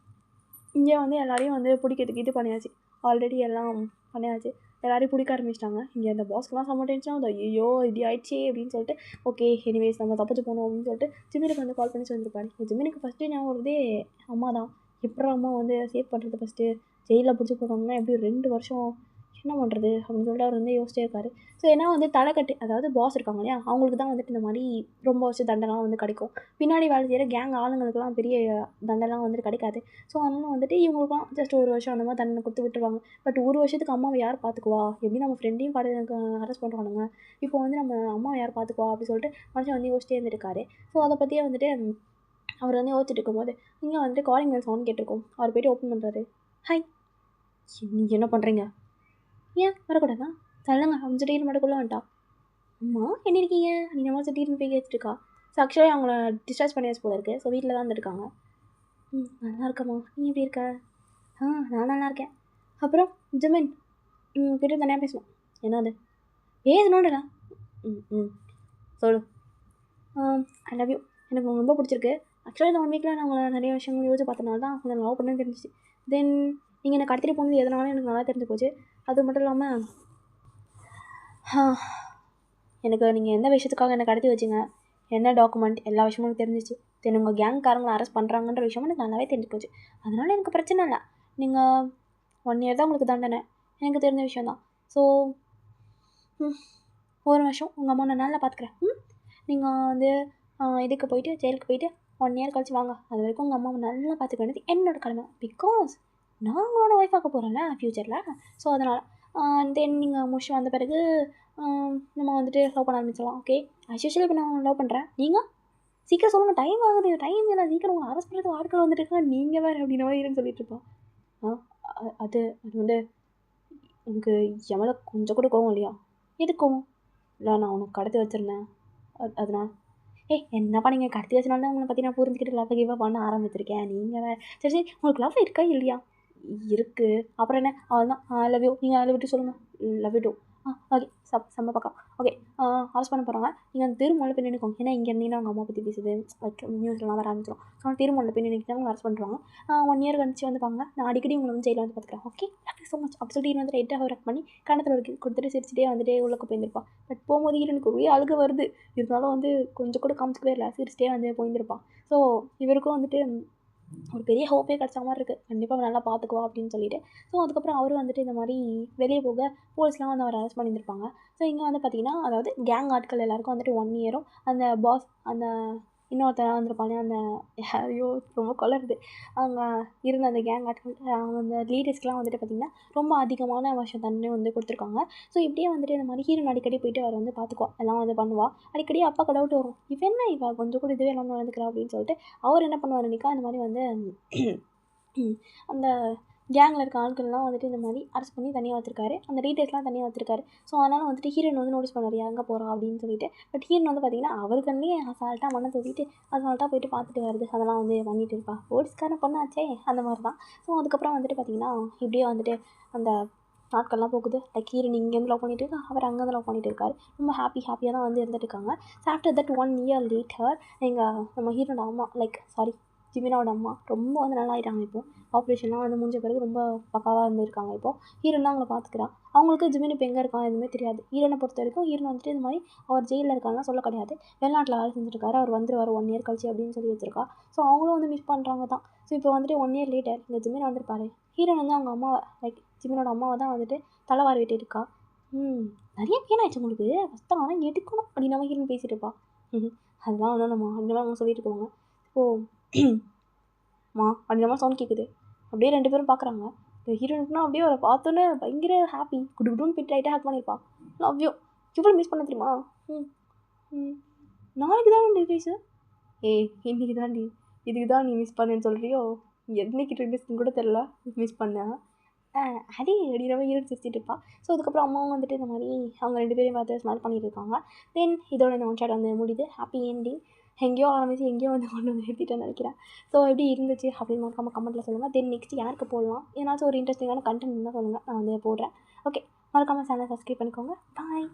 இங்கே வந்து எல்லாரையும் வந்து பிடிக்கிறதுக்கு இது பண்ணியாச்சு. ஆல்ரெடி எல்லாம் பண்ணியாச்சு. எல்லாரையும் பிடிக்க ஆரம்பிச்சிட்டாங்க. இங்கே அந்த பாஸ்க்கெலாம் செம்ம டென்ஷன் ஆகுது. ஐயோ இப்படி ஆயிடுச்சு அப்படின்னு சொல்லிட்டு ஓகே எனிவேஸ் நம்ம தப்பிச்சு போகணும் அப்படின்னு சொல்லிட்டு ஜிம்மினுக்கு வந்து கால் பண்ணி சொல்லியிருப்பாரு. ஜிம்மினுக்கு ஃபஸ்ட்டு ஞாபகம் வருதே அம்மா தான். எப்பறம் அம்மா வந்து சேவ் பண்ணுறது ஃபஸ்ட்டு ஜெயிலில் பிடிச்சி போட்டோம்னா எப்படி 2 வருஷம் என்ன பண்ணுறது அப்படின்னு சொல்லிட்டு அவர் வந்து யோசிச்சே இருக்காரு. ஸோ ஏன்னா வந்து தலைக்கட்டு அதாவது பாஸ் இருக்காங்க இல்லையா, அவங்களுக்கு தான் வந்துட்டு இந்த மாதிரி ரொம்ப வருஷம் தண்டனைலாம் வந்து கிடைக்கும். பின்னாடி வேலை செய்கிற கேங் ஆளுங்களுக்குலாம் பெரிய தண்டனைலாம் வந்துட்டு கிடைக்காது. ஸோ அதனால் வந்துட்டு இவங்களுக்குலாம் ஜஸ்ட் 1 வருஷம் அந்த மாதிரி தண்டனை கொடுத்து விட்டுருவாங்க. பட் 1 வருஷத்துக்கு அம்மாவை யார் பார்த்துக்குவா, எப்படி நம்ம ஃப்ரெண்டையும் அரெஸ்ட் பண்ணுறானுங்க, இப்போ வந்து நம்ம அம்மாவை யார் பார்த்துக்குவா அப்படின்னு சொல்லிட்டு மனுஷன் வந்து யோசிச்சிட்டே இருந்திருக்காரு. ஸோ அதை பற்றியே வந்துட்டு அவர் வந்து யோசிச்சுட்டு இருக்கும்போது இங்கே வந்துட்டு காலிங் பெல் சவுண்ட் கேட்டிருக்கோம். அவர் போய்ட்டு ஓப்பன் பண்ணுறாரு. ஹாய் நீங்கள் என்ன பண்ணுறீங்க? ஏன் வரக்கூடாதா? தள்ளுங்க அப்படின்னு திடீர்னு மட்டுக்குள்ளே வந்துட்டா. அம்மா என்ன இருக்கீங்க நீங்கள் மாதிரி திடீர்னு போய் கேட்டுருக்கா. ஸோ ஆக்சுவலாக அவங்கள டிஸ்சார்ஜ் பண்ணியாச்சு போல இருக்குது. ஸோ வீட்டில் தான் வந்துருக்காங்க. நல்லா இருக்கம்மா, நீ எப்படி இருக்க? நான் நல்லா இருக்கேன். அப்புறம் ஜிமின் கிட்ட தனியாக பேசணும். என்னது பேசணுன்றா? சொல்லு. ஐ லவ் யூ. எனக்கு உங்களுக்கு ரொம்ப பிடிச்சிருக்கு. ஆக்சுவலாக இந்த 1 weekல நான் உங்களை நிறைய விஷயங்கள் யோசிச்சு பார்த்தனால தான் உங்களை லவ் பண்ணேன்னு தெரிஞ்சிச்சு. தென் நீங்கள் என்னை கடத்திட்டு போனது எதனாலும் எனக்கு நல்லா தெரிஞ்சு போச்சு. அது மட்டும் இல்லாமல் எனக்கு நீங்கள் எந்த விஷயத்துக்காக என்னை கடத்தி வச்சிங்க, என்ன டாக்குமெண்ட் எல்லா விஷயமும் தெரிஞ்சிச்சு. தென் உங்கள் கேங்காரங்களை அரெஸ்ட் பண்ணுறாங்கன்ற விஷயமும் எனக்கு நல்லாவே தெரிஞ்சு போச்சு. அதனால் எனக்கு பிரச்சனை இல்லை. நீங்கள் 1 year தான் உங்களுக்கு தண்டனை, எனக்கு தெரிஞ்ச விஷயம் தான். ஸோ 1 வருஷம் உங்கள் அம்மா நான் நல்லா பார்த்துக்குறேன். நீங்கள் வந்து இதுக்கு போயிட்டு ஜெயிலுக்கு போயிட்டு 1 year கழிச்சு வாங்க. அது வரைக்கும் உங்கள் அம்மாவை நல்லா பார்த்துக்க வேண்டியது என்னோடய கடமை. பிகாஸ் நான் உங்களோட ஒய்ஃப் ஆக்க போகிறேன்ல ஃப்யூச்சரில். ஸோ அதனால் தென் நீங்கள் முடிச்சு வந்த பிறகு நம்ம வந்துட்டு லவ் பண்ண ஆரம்பிச்சிடலாம். ஓகே ஆஸ் யூஷுவல் இப்போ நான் லவ் பண்ணுறேன். நீங்கள் சீக்கிரம் சொல்லுங்கள், டைம் ஆகுது, டைம் இல்லை, சீக்கிரம் உங்களை அரெஸ்ட் பண்ணுறது ஆட்கள் வந்துட்டு இருக்கா, நீங்கள் வேறு அப்படின்ற மாதிரி இருக்குன்னு சொல்லிட்டு இருப்பான். அது வந்து உனக்கு எவ்வளோ கொஞ்சம் கூட கோவம் இல்லையா? எதுக்கு கோவம்? இல்லை நான் உனக்கு கடத்தி வச்சுருந்தேன் அதனால். என்னப்பா நீங்கள் கடத்தி வச்சனால தான் உங்களை பற்றி நான் புரிஞ்சுக்கிட்டு லவ் கிவ் பண்ண ஆரம்பிச்சிருக்கேன். நீங்கள் வேறு சரி உங்களுக்கு லவ் இருக்கா இல்லையா? இருக்குது. அப்புறம் என்ன? அவள் தான் ஐ லவ் யூ. நீங்கள் ஐ லவ் யூ சொல்லுங்கள். Love you too. ஓகே. செம்ம பக்கம். ஓகே. அரெஸ்ட் பண்ண போகிறாங்க. நீங்கள் அந்த தெரு முனையில போய் நின்னுக்கோங்க. ஏன்னா இங்கே இருந்தீங்கன்னா அவங்க அம்மா பற்றி பேசுது லைக் நியூஸ்லாம் வர ஆரம்பிச்சிடும். ஸோ அந்த தெரு முனையில போய் நின்னுக்கிட்டா உங்களை அரெஸ்ட் பண்ணுறாங்க. 1 இயர் கழிச்சு வந்து பாருங்க, நான் அடிக்கடி உங்களை வந்து ஜெயிலில் வந்து பார்த்துக்கிறேன். Okay, love you so much அப்படி சொல்லிட்டு வந்து லைட்டாக ஹவரக் பண்ணி கன்னத்தில் ஒரு கொடுத்துட்டு சிரிச்சிட்டே வந்துட்டு உள்ளே போயிருந்திருப்பான். பட் போகும்போது ஹீரோனுக்கு ஒரே அழுக வருது. இருந்தாலும் வந்து கொஞ்சம் கூட காமிச்சிக்கவே இல்லை, சிரிச்சிட்டே வந்து போயிருந்திருப்பான். ஸோ இவருக்கும் வந்துட்டு ஒரு பெரிய ஹோப்பே கிடச்ச மாதிரி இருக்குது, கண்டிப்பாக அவன் நல்லா பார்த்துக்குவா அப்படின்னு சொல்லிட்டு. ஸோ அதுக்கப்புறம் அவரும் வந்துட்டு இந்த மாதிரி வெளியே போக போலீஸ்லாம் வந்து அவர் அரெஸ்ட் பண்ணியிருந்திருப்பாங்க. ஸோ இங்கே வந்து பார்த்திங்கன்னா, அதாவது கேங் ஆட்கள் எல்லாருக்கும் வந்துட்டு 1 இயரும் அந்த பாஸ் அந்த இன்னொருத்தன் வந்திருப்பானே அந்த ஐயோ ரொம்ப கொளருது, அவங்க இருந்த அந்த கேங் ஆட்கள் அவங்க அந்த லீடர்ஸ்க்குலாம் வந்துட்டு பார்த்திங்கன்னா ரொம்ப அதிகமான வருஷம் தண்டனை வந்து கொடுத்துருக்காங்க. ஸோ இப்படியே வந்துட்டு இந்த மாதிரி ஹீரோன் அடிக்கடி போயிட்டு அவர் வந்து பார்த்துக்குவா, எல்லாம் வந்து பண்ணுவா. அடிக்கடி அப்பாவுக்கு டவுட் வரும், இவ கொஞ்சம் கூட இதுவே எல்லாம் நடந்துக்கிறா அப்படின்னு சொல்லிட்டு. அவர் என்ன பண்ணுவார் அன்றைக்கா இந்த மாதிரி வந்து அந்த கேங்கில் இருக்க ஆட்கள்லாம் வந்துட்டு இந்த மாதிரி அரெஸ்ட் பண்ணி தனியாக வச்சுருக்காரு, அந்த டீட்டெயில்ஸ்லாம் தனியாக வச்சுருக்காரு. ஸோ அதனால் வந்துட்டு ஹீரோயின் வந்து நோட்டீஸ் பண்ணுவார், எங்கே போகிறா அப்படின்னு சொல்லிட்டு. பட் ஹீரோயின் வந்து பார்த்திங்கன்னா அவர் கண்ணே அசால்ட்டாக மண்ணை தூக்கிட்டு அசால்ட்டாக போயிட்டு பார்த்துட்டு வருது, அதெல்லாம் வந்து பண்ணிட்டு இருப்பா. போலீஸ்கார பொண்ணாச்சே அந்த மாதிரி தான். ஸோ அதுக்கப்புறம் வந்துட்டு பார்த்திங்கன்னா இப்படியே வந்துட்டு அந்த நாட்கள்லாம் போகுது. லைக் ஹீரோயின் இங்கேருந்து லவ் பண்ணிட்டு இருக்கா, அவர் அங்கேருந்து லவ் பண்ணிட்டு இருக்காரு. ரொம்ப ஹாப்பியாக தான் வந்து இருந்துட்டு இருக்காங்க. So after that 1 year later நம்ம ஹீரோட அம்மா ஜிமினாவோட அம்மா ரொம்ப வந்து நல்லா ஆகிட்டாங்க. இப்போது ஆப்ரேஷன்லாம் வந்து முடிஞ்ச பிறகு ரொம்ப பக்காவாக இருந்திருக்காங்க. இப்போது ஹீரோன் தான் அவங்கள பார்த்துக்கிறா. அவங்களுக்கு ஜிமின் இப்போ எங்கே இருக்கான் எதுவுமே தெரியாது. ஹீரோனை பொறுத்த வரைக்கும் ஹீரோன் வந்துட்டு இந்த மாதிரி அவர் ஜெயிலில் இருக்காங்கன்னா சொல்ல கிடையாது, வெளிநாட்டில் வேலை செஞ்சுருக்காரு, அவர் வந்துருவார் 1 இயர் கழிச்சு அப்படின்னு சொல்லி வச்சிருக்கா. ஸோ அவங்களும் வந்து மிஸ் பண்ணுறாங்க தான். ஸோ இப்போ வந்துட்டு 1 இயர் லேட்டர் இங்கே ஜிமின் வந்திருப்பாரு. ஹீரோன் வந்து அவங்க அம்மாவை லைக் ஜிமினோட அம்மாவை தான் வந்துட்டு தலைவாரி விட்டு இருக்கா. நிறைய பேன் ஆயிடுச்சு உங்களுக்கு ஃபஸ்ட்டு, ஆனால் எடுக்கணும் அப்படின்னு நம்ம ஹீரோன் பேசிகிட்டு இருப்பா. அதெல்லாம் ஒன்றும் நம்ம அந்த மாதிரி அவங்க சொல்லிட்டு இருக்காங்க. இப்போது மா அப்படின்ற மாதிரி சவுண்ட் கேட்குது. அப்படியே 2 பேரும் பார்க்குறாங்க. ஹீரோயினுக்குனா அப்படியே அவரை பார்த்தோன்னே பயங்கர ஹாப்பி, குடுன்னு ஃபிட் ஆகிட்டு ஹேக் பண்ணியிருப்பா. லவ் யூ இவ்வளோ மிஸ் பண்ண தெரியுமா? நாளைக்கு தான் ரிலீஸு. இன்னைக்கு தாண்டி, இதுக்கு தான் நீ மிஸ் பண்ணேன்னு சொல்கிறியோ? என்னைக்கு ரிலீஸ்ன்னு கூட தெரில, மிஸ் பண்ணேன் அடி அப்படின்ற மாதிரி ஹீரோயின் சிரிச்சிட்டு இருப்பா. ஸோ அதுக்கப்புறம் அம்மாவும் வந்துட்டு இந்த மாதிரி அவங்க 2 பேரையும் பார்த்து ஸ்மைல் பண்ணிட்டு இருக்காங்க. தென் இதோட இந்த 1 ஷாட் வந்து முடியுது. Happy ending. எங்கேயோ ஆரம்பிச்சு எங்கேயோ வந்து கொண்டு வந்து நிறுத்திட்டேன்னு நினைக்கிறேன். ஸோ எப்படி இருந்துச்சு அப்படின்னு மறக்காம கமெண்ட்டில் சொல்லுங்கள். தென் நெக்ஸ்ட் யாருக்கு போடலாம், ஏதாச்சும் ஒரு இன்ட்ரெஸ்டிங்கான கண்டென்ட் இருந்தால் சொல்லுங்கள், நான் வந்து போடுறேன். ஓகே, மறக்காமல் சேனல் சப்ஸ்கிரைப் பண்ணிக்கோங்க. பாய்.